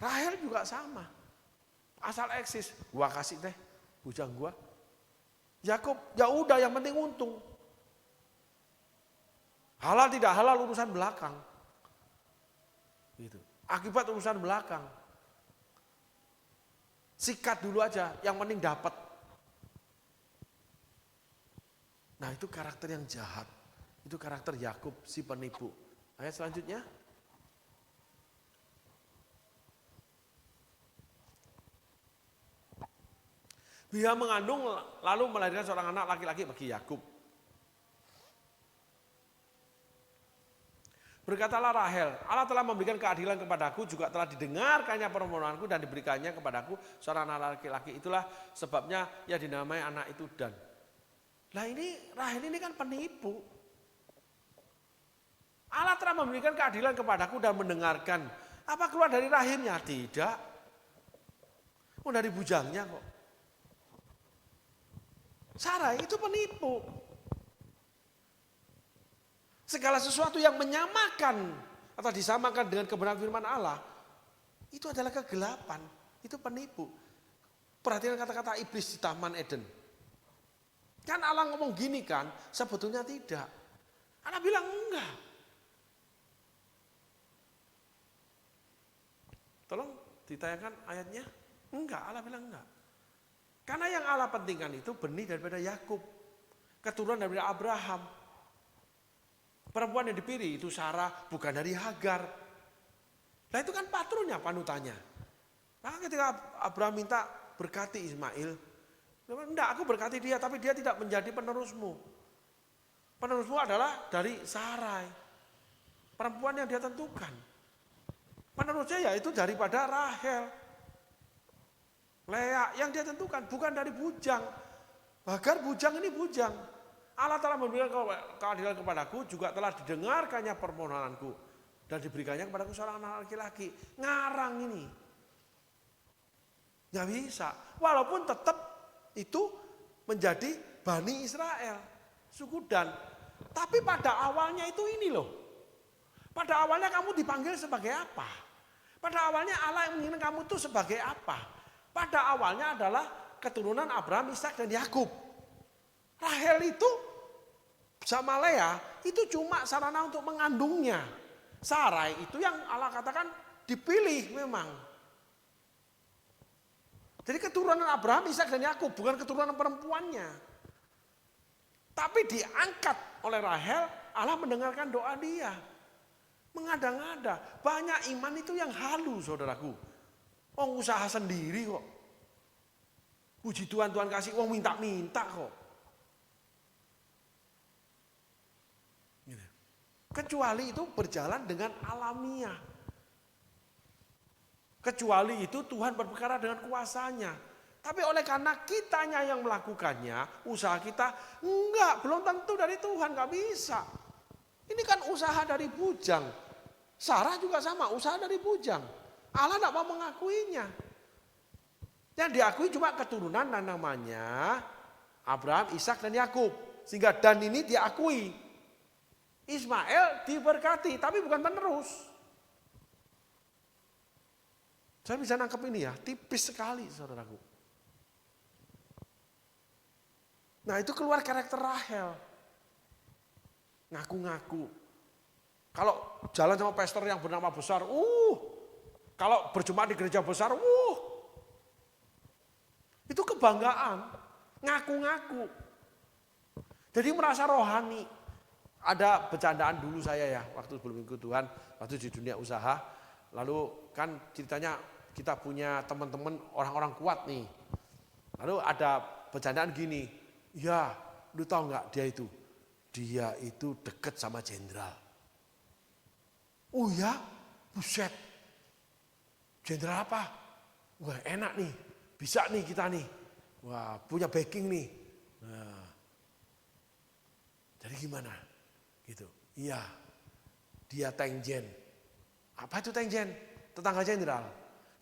S1: Rahel juga sama. Asal eksis, gua kasih deh bujang gua. Yakub, ya udah yang penting untung. Halal tidak halal urusan belakang. Gitu. Akibat urusan belakang. Sikat dulu aja, yang penting dapat. Nah, itu karakter yang jahat. Itu karakter Yakub si penipu. Ayat selanjutnya. Dia mengandung lalu melahirkan seorang anak laki-laki bagi Yakub. Berkatalah Rahel, Allah telah memberikan keadilan kepadaku, juga telah didengarkannya permohonanku dan diberikannya kepadaku seorang anak laki-laki. Itulah sebabnya ia dinamai anak itu Dan. Nah ini Rahel ini kan penipu. Allah telah memberikan keadilan kepadaku dan mendengarkan. Apa keluar dari rahimnya? Tidak. Oh, dari bujangnya kok. Sarai itu penipu. Segala sesuatu yang menyamakan atau disamakan dengan kebenaran firman Allah, itu adalah kegelapan, itu penipu. Perhatikan kata-kata iblis di Taman Eden. Kan Allah ngomong gini kan, sebetulnya tidak. Allah bilang enggak. Tolong ditayangkan ayatnya. Enggak, Allah bilang enggak. Karena yang Allah pentingkan itu benih daripada Yakub, keturunan daripada Abraham. Perempuan yang dipilih itu Sarah, bukan dari Hagar. Nah itu kan patronnya, panutannya. Maka ketika Abraham minta berkati Ismail, enggak, aku berkati dia, tapi dia tidak menjadi penerusmu. Penerusmu adalah dari Sarai, perempuan yang dia tentukan. Penerusnya yaitu daripada Rahel, Lea yang dia tentukan, bukan dari bujang. Hagar bujang ini bujang. Allah telah memberikan keadilan kepadaku, juga telah didengarkannya permohonanku dan diberikannya kepadaku seorang anak laki-laki. Ngarang ini. Nggak bisa. Walaupun tetap itu menjadi Bani Israel, suku Dan. Tapi pada awalnya itu ini loh. Pada awalnya kamu dipanggil sebagai apa? Pada awalnya Allah yang menginginkan kamu itu sebagai apa? Pada awalnya adalah keturunan Abraham, Ishak dan Yakub. Rahel itu sama Lea itu cuma sarana untuk mengandungnya. Sarai itu yang Allah katakan dipilih memang. Jadi keturunan Abraham, Ishak dan Yakub, bukan keturunan perempuannya. Tapi diangkat oleh Rahel, Allah mendengarkan doa dia. Mengada-ngada, banyak iman itu yang halu saudaraku. Oh usaha sendiri kok. Puji Tuhan, Tuhan kasih, oh minta-minta kok. Kecuali itu berjalan dengan alamiah. Kecuali itu Tuhan berperkara dengan kuasanya. Tapi oleh karena kitanya yang melakukannya, usaha kita, enggak, belum tentu dari Tuhan, enggak bisa. Ini kan usaha dari bujang. Sarah juga sama, usaha dari bujang. Allah enggak mau mengakuinya. Yang diakui cuma keturunan dan namanya Abraham, Ishak dan Yakub. Sehingga Dan ini diakui. Ismail diberkati, tapi bukan penerus. Saya bisa nangkep ini ya, tipis sekali saudaraku. Nah itu keluar karakter Rahel. Ngaku-ngaku. Kalau jalan sama pastor yang bernama besar, kalau berjemaat di gereja besar, itu kebanggaan. Ngaku-ngaku. Jadi merasa rohani. Ada bercandaan dulu saya ya, waktu sebelum ikut Tuhan, waktu di dunia usaha. Lalu kan ceritanya kita punya teman-teman orang-orang kuat nih. Lalu ada bercandaan gini, ya lu tahu nggak dia itu deket sama jenderal. Oh ya, buset. Jenderal apa? Wah enak nih, bisa nih kita nih. Wah punya backing nih. Nah, jadi gimana? Gitu. Iya, dia Tengjen. Apa itu Tengjen? Tetangga jenderal.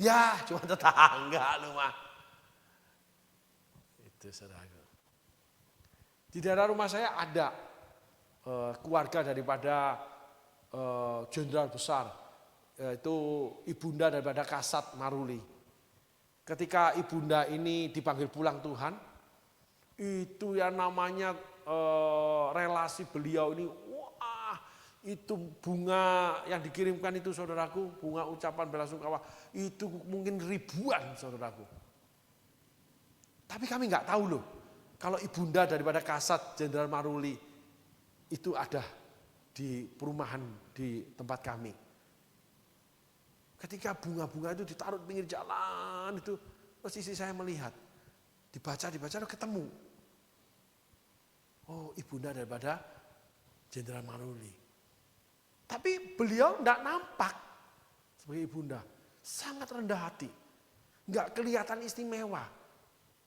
S1: Ya, cuma tetangga lu mah. Itu saudara. Di daerah rumah saya ada keluarga daripada jenderal besar, yaitu ibunda daripada Kasat Maruli. ketika ibunda ini dipanggil pulang Tuhan, itu yang namanya relasi beliau ini, wah itu bunga yang dikirimkan itu saudaraku, bunga ucapan belasungkawa itu mungkin ribuan saudaraku. Tapi kami nggak tahu loh, kalau ibunda daripada Kasat Jenderal Maruli itu ada di perumahan di tempat kami. Ketika bunga-bunga itu ditaruh di pinggir jalan itu, posisi saya melihat, dibaca ketemu. Oh, ibunda daripada Jenderal Maruli. Tapi beliau tidak nampak sebagai ibunda, sangat rendah hati, nggak kelihatan istimewa.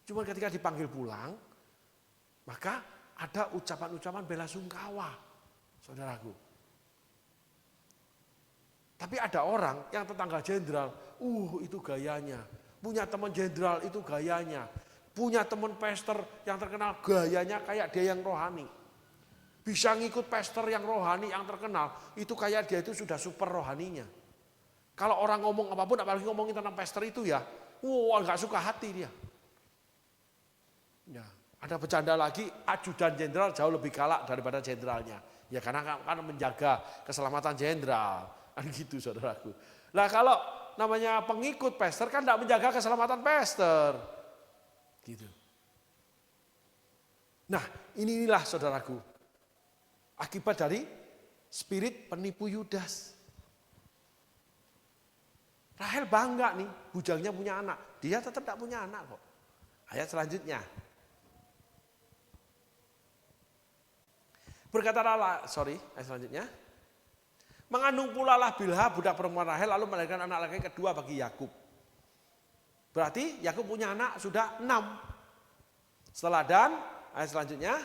S1: Cuma ketika dipanggil pulang, maka ada ucapan-ucapan bela sungkawa, saudaraku. Tapi ada orang yang tetangga jenderal, itu gayanya. Punya teman jenderal itu gayanya. Punya teman pester yang terkenal gayanya kayak dia yang rohani. Bisa ngikut pester yang rohani yang terkenal, itu kayak dia itu sudah super rohaninya. Kalau orang ngomong apapun, apalagi ngomongin tentang pester itu ya, gak suka hati dia. Ya, ada bercanda lagi, ajudan jenderal jauh lebih galak daripada jenderalnya. Ya karena kan menjaga keselamatan jenderal. Kan gitu saudaraku. Nah kalau namanya pengikut pester kan tidak menjaga keselamatan pester. Gitu. Nah inilah saudaraku. Akibat dari spirit penipu Yudas. Rahel bangga nih, bujangnya punya anak. Dia tetap tidak punya anak kok. Ayat selanjutnya. Ayat selanjutnya. Mengandung pula lah Bilha budak perempuan Rahel lalu melahirkan anak laki kedua bagi Yakub. Berarti Yakub punya anak sudah 6. Setelah Dan, ayat selanjutnya.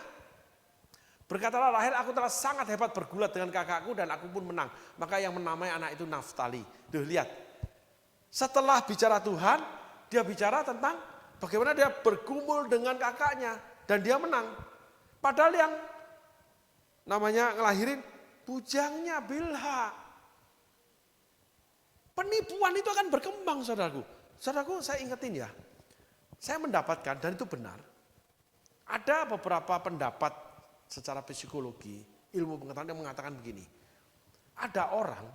S1: Berkatalah Rahel, aku telah sangat hebat bergulat dengan kakakku dan aku pun menang. Maka yang menamai anak itu Naftali. Duh lihat. Setelah bicara Tuhan, dia bicara tentang bagaimana dia bergumul dengan kakaknya dan dia menang. Padahal yang namanya ngelahirin bujangnya Bilha. Penipuan itu akan berkembang saudaraku. Saudaraku saya ingetin ya. Saya mendapatkan dan itu benar. Ada beberapa pendapat secara psikologi, ilmu pengetahuan yang mengatakan begini. Ada orang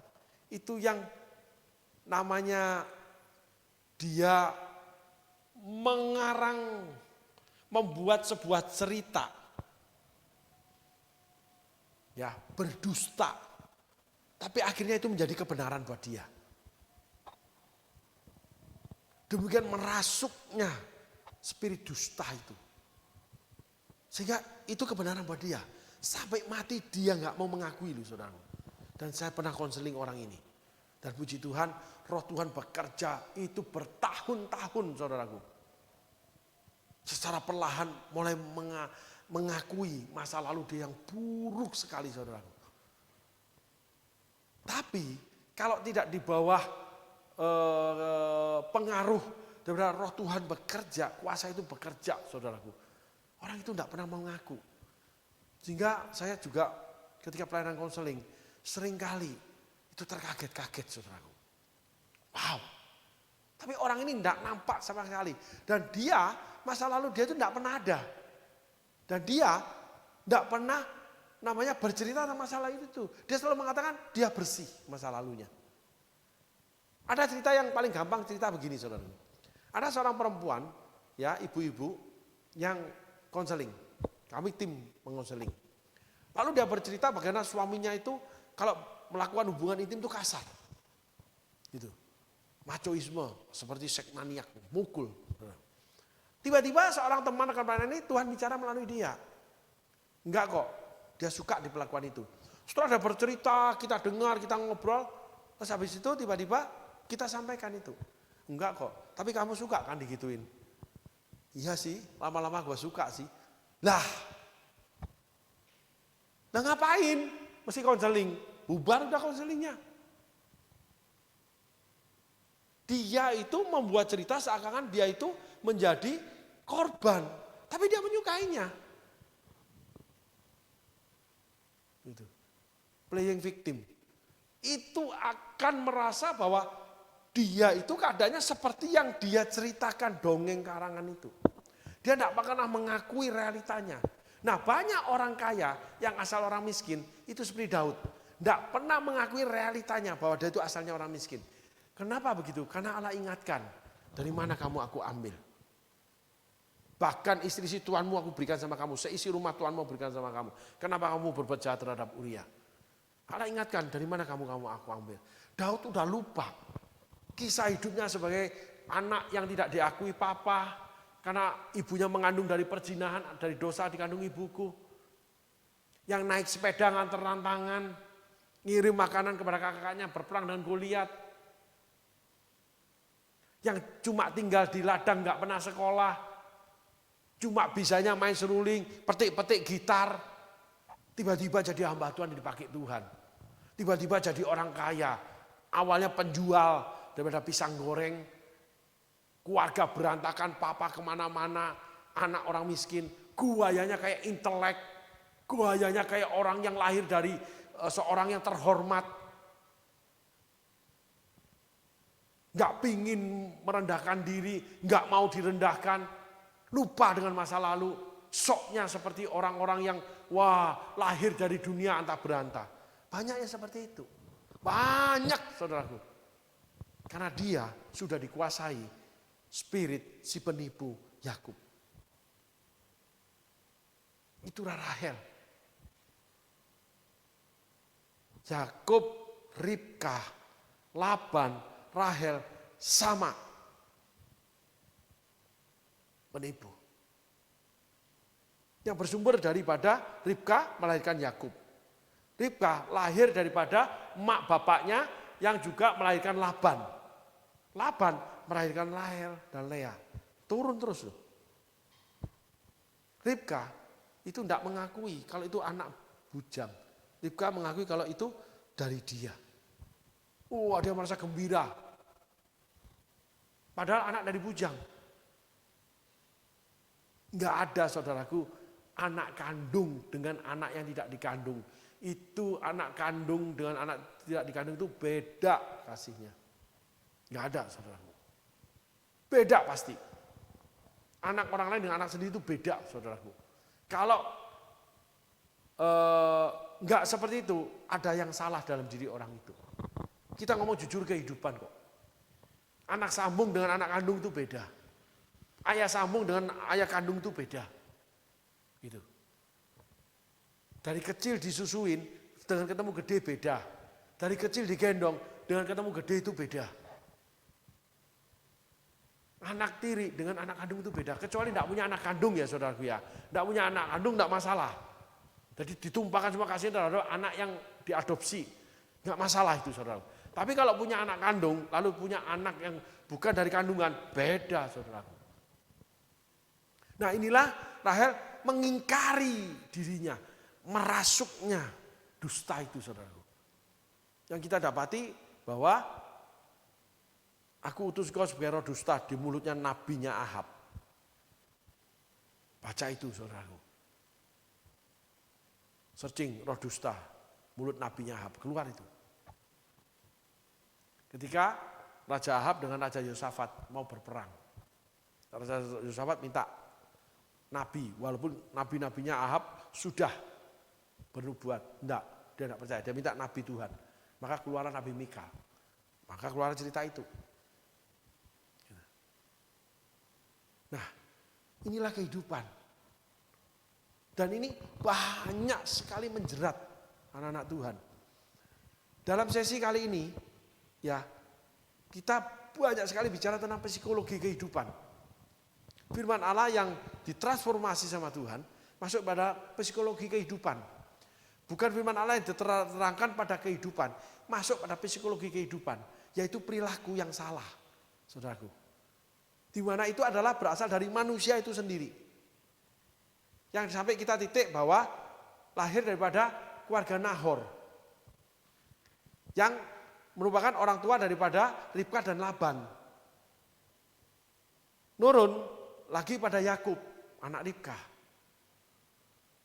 S1: itu yang namanya dia membuat sebuah cerita. Ya, berdusta. Tapi akhirnya itu menjadi kebenaran buat dia. Demikian merasuknya spirit dusta itu. Sehingga itu kebenaran buat dia. Sampai mati dia gak mau mengakui loh saudara. Dan saya pernah konseling orang ini. Dan puji Tuhan, roh Tuhan bekerja itu bertahun-tahun saudaraku. Secara perlahan mulai mengakui masa lalu dia yang buruk sekali saudaraku. Tapi kalau tidak di bawah pengaruh daripada roh Tuhan bekerja, kuasa itu bekerja saudaraku. Orang itu tidak pernah mau ngaku. Sehingga saya juga ketika pelayanan konseling seringkali itu terkaget-kaget saudaraku. Wow. Tapi orang ini tidak nampak sama sekali. Dan dia masa lalu dia itu tidak pernah ada. Dan dia tidak pernah namanya bercerita tentang masalah itu. Dia selalu mengatakan dia bersih masa lalunya. Ada cerita yang paling gampang cerita begini saudara. Ada seorang perempuan, ya ibu-ibu yang konseling. Kami tim mengonseling. Lalu dia bercerita bagaimana suaminya itu kalau melakukan hubungan intim itu kasar. Gitu. Machoisme, seperti seks maniak, mukul. Tiba-tiba seorang teman rekan pelayanan ini Tuhan bicara melalui dia. Enggak kok, dia suka di perlakuan itu. Setelah dia bercerita, kita dengar, kita ngobrol. Terus habis itu tiba-tiba kita sampaikan itu. Enggak kok, tapi kamu suka kan digituin? Iya sih, lama-lama gue suka sih. Lah ngapain? Mesti konseling. Bubar udah konselingnya. Dia itu membuat cerita seakan-akan dia itu menjadi korban. Tapi dia menyukainya. Gitu. Playing victim. Itu akan merasa bahwa dia itu keadaannya seperti yang dia ceritakan dongeng karangan itu. Dia tidak pernah mengakui realitanya. Nah, banyak orang kaya yang asal orang miskin itu seperti Daud. Tidak pernah mengakui realitanya bahwa dia itu asalnya orang miskin. Kenapa begitu? Karena Allah ingatkan, dari mana kamu aku ambil. Bahkan istri Tuhanmu aku berikan sama kamu, seisi rumah Tuhanmu berikan sama kamu. Kenapa kamu berbuat jahat terhadap Uria? Allah ingatkan, dari mana kamu aku ambil. Daud udah lupa kisah hidupnya sebagai anak yang tidak diakui papa, karena ibunya mengandung dari perzinahan, dari dosa dikandung ibuku. Yang naik sepeda nganter tangan, ngirim makanan kepada kakaknya, berperang dengan Goliat. Yang cuma tinggal di ladang, gak pernah sekolah. Cuma bisanya main seruling, petik-petik gitar. Tiba-tiba jadi hamba Tuhan dipakai Tuhan. Tiba-tiba jadi orang kaya. Awalnya penjual daripada pisang goreng. Keluarga berantakan, papa kemana-mana. Anak orang miskin. Gayanya kayak intelek. Gayanya kayak orang yang lahir dari seorang yang terhormat. Gak pingin merendahkan diri, gak mau direndahkan. Lupa dengan masa lalu, soknya seperti orang-orang yang lahir dari dunia antah berantah. Banyak yang seperti itu. Banyak saudaraku. Karena dia sudah dikuasai spirit si penipu Yakub. Itulah Rahel. Yakub, Ribka, Laban, Rahel sama. Penipu. Yang bersumber daripada Ribka melahirkan Yakub. Ribka lahir daripada mak bapaknya yang juga melahirkan Laban. Laban melahirkan Rahel dan Lea. Turun terus loh. Ribka itu tidak mengakui kalau itu anak bujang. Ribka mengakui kalau itu dari dia. Dia merasa gembira. Padahal anak dari bujang. Enggak ada saudaraku anak kandung dengan anak yang tidak dikandung. Itu anak kandung dengan anak tidak dikandung itu beda kasihnya. Enggak ada saudaraku. Beda pasti. Anak orang lain dengan anak sendiri itu beda saudaraku. Kalau enggak seperti itu, ada yang salah dalam diri orang itu. Kita ngomong jujur kehidupan kok. Anak sambung dengan anak kandung itu beda. Ayah sambung dengan ayah kandung itu beda. Gitu. Dari kecil disusuin dengan ketemu gede beda. Dari kecil digendong dengan ketemu gede itu beda. Anak tiri dengan anak kandung itu beda. Kecuali tidak punya anak kandung ya saudaraku ya. Tidak punya anak kandung tidak masalah. Jadi ditumpahkan semua kasih terhadap anak yang diadopsi. Tidak masalah itu saudaraku. Tapi kalau punya anak kandung lalu punya anak yang bukan dari kandungan beda saudaraku. Nah inilah Rahel mengingkari dirinya, merasuknya dusta itu saudaraku. Yang kita dapati bahwa aku utus kau sebagai roh dusta di mulutnya nabinya Ahab. Baca itu saudaraku. Searching roh dusta, mulut nabinya Ahab, keluar itu. Ketika Raja Ahab dengan Raja Yosafat mau berperang. Raja Yosafat minta nabi, walaupun nabi-nabinya Ahab sudah bernubuat. Enggak, dia tidak percaya, dia minta nabi Tuhan. Maka keluarlah Nabi Mika. Maka keluar cerita itu. Nah, inilah kehidupan. Dan ini banyak sekali menjerat anak-anak Tuhan. Dalam sesi kali ini, ya kita banyak sekali bicara tentang psikologi kehidupan. Firman Allah yang ditransformasi sama Tuhan masuk pada psikologi kehidupan. Bukan firman Allah yang diterangkan pada kehidupan, masuk pada psikologi kehidupan, yaitu perilaku yang salah, saudaraku. Di mana itu adalah berasal dari manusia itu sendiri. Yang sampai kita titik bahwa lahir daripada keluarga Nahor. Yang merupakan orang tua daripada Ribka dan Laban. Nurun lagi pada Yakub, anak Ribka.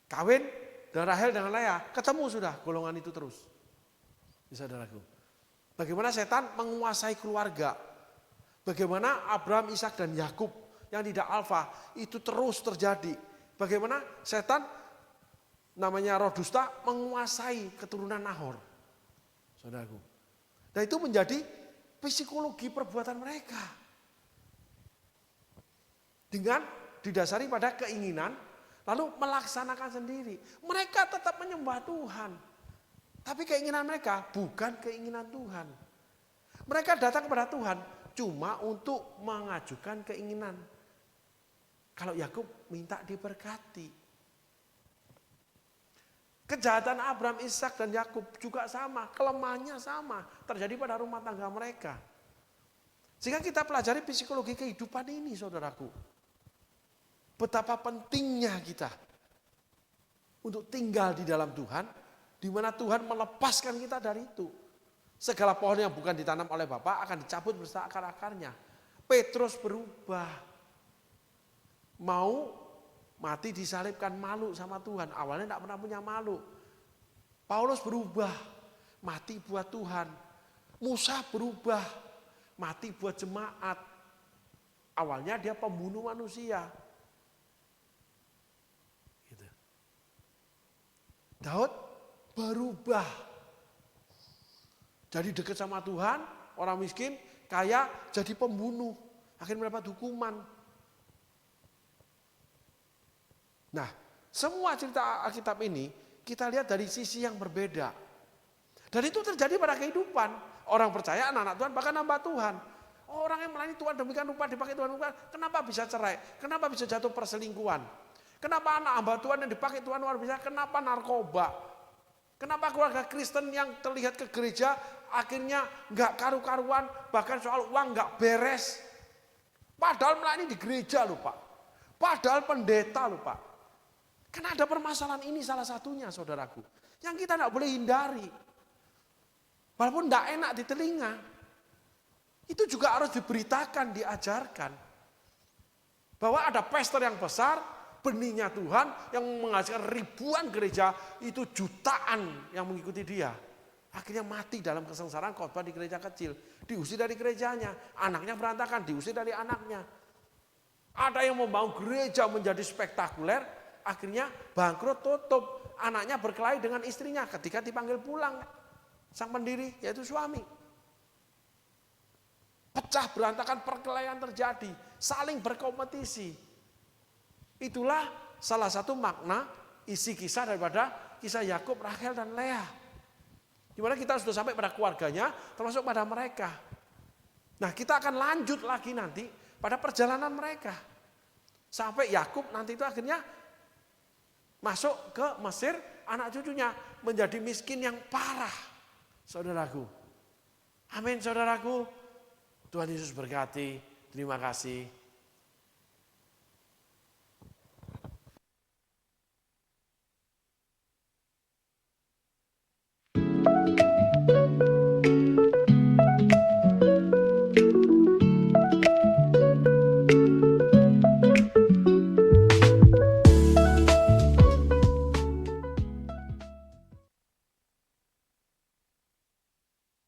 S1: Kawin dengan Rahel dengan Lea, ketemu sudah golongan itu terus. Saudaraku. Bagaimana setan menguasai keluarga. Bagaimana Abraham, Ishak dan Yakub yang tidak alfa itu terus terjadi. Bagaimana setan namanya roh dusta menguasai keturunan Nahor. Saudaraku. Dan itu menjadi psikologi perbuatan mereka. Dengan didasari pada keinginan, lalu melaksanakan sendiri. Mereka tetap menyembah Tuhan. Tapi keinginan mereka bukan keinginan Tuhan. Mereka datang kepada Tuhan cuma untuk mengajukan keinginan. Kalau Yakub minta diberkati. Kejahatan Abraham, Ishak dan Yakub juga sama. Kelemahannya sama. Terjadi pada rumah tangga mereka. Sehingga kita pelajari psikologi kehidupan ini, saudaraku. Betapa pentingnya kita untuk tinggal di dalam Tuhan, di mana Tuhan melepaskan kita dari itu. Segala pohon yang bukan ditanam oleh Bapa akan dicabut beserta akar-akarnya. Petrus berubah. Mau mati disalibkan, malu sama Tuhan. Awalnya tidak pernah punya malu. Paulus berubah. Mati buat Tuhan. Musa berubah. Mati buat jemaat. Awalnya dia pembunuh manusia. Gitu. Daud berubah. Jadi dekat sama Tuhan, orang miskin, kaya, jadi pembunuh. Akhirnya mendapat hukuman. Nah, semua cerita Alkitab ini kita lihat dari sisi yang berbeda. Dan itu terjadi pada kehidupan. Orang percaya, anak-anak Tuhan, bahkan hamba Tuhan. Orang yang melayani Tuhan demikian rupa dipakai Tuhan, kenapa bisa cerai? Kenapa bisa jatuh perselingkuhan? Kenapa anak hamba Tuhan yang dipakai Tuhan luar biasa? Kenapa narkoba? Kenapa keluarga Kristen yang terlihat ke gereja akhirnya nggak karu-karuan, bahkan soal uang nggak beres? Padahal melayani di gereja loh Pak. Padahal pendeta loh Pak. Karena ada permasalahan ini salah satunya saudaraku. Yang kita nggak boleh hindari. Walaupun nggak enak di telinga. Itu juga harus diberitakan, diajarkan. Bahwa ada pastor yang besar, benihnya Tuhan yang menghasilkan ribuan gereja, itu jutaan yang mengikuti dia. Akhirnya mati dalam kesengsaraan khotbah di gereja kecil. Diusir dari gerejanya, anaknya berantakan, diusir dari anaknya. Ada yang membangun gereja menjadi spektakuler, akhirnya bangkrut, tutup. Anaknya berkelahi dengan istrinya ketika dipanggil pulang. Sang pendiri yaitu suami. Pecah berantakan, perkelahian terjadi, saling berkompetisi. Itulah salah satu makna isi kisah daripada kisah Yakub, Rahel dan Lea. Di mana kita sudah sampai pada keluarganya, termasuk pada mereka. Nah, kita akan lanjut lagi nanti pada perjalanan mereka. Sampai Yakub nanti itu akhirnya masuk ke Mesir, anak cucunya menjadi miskin yang parah. Saudaraku. Amin saudaraku. Tuhan Yesus berkati. Terima kasih.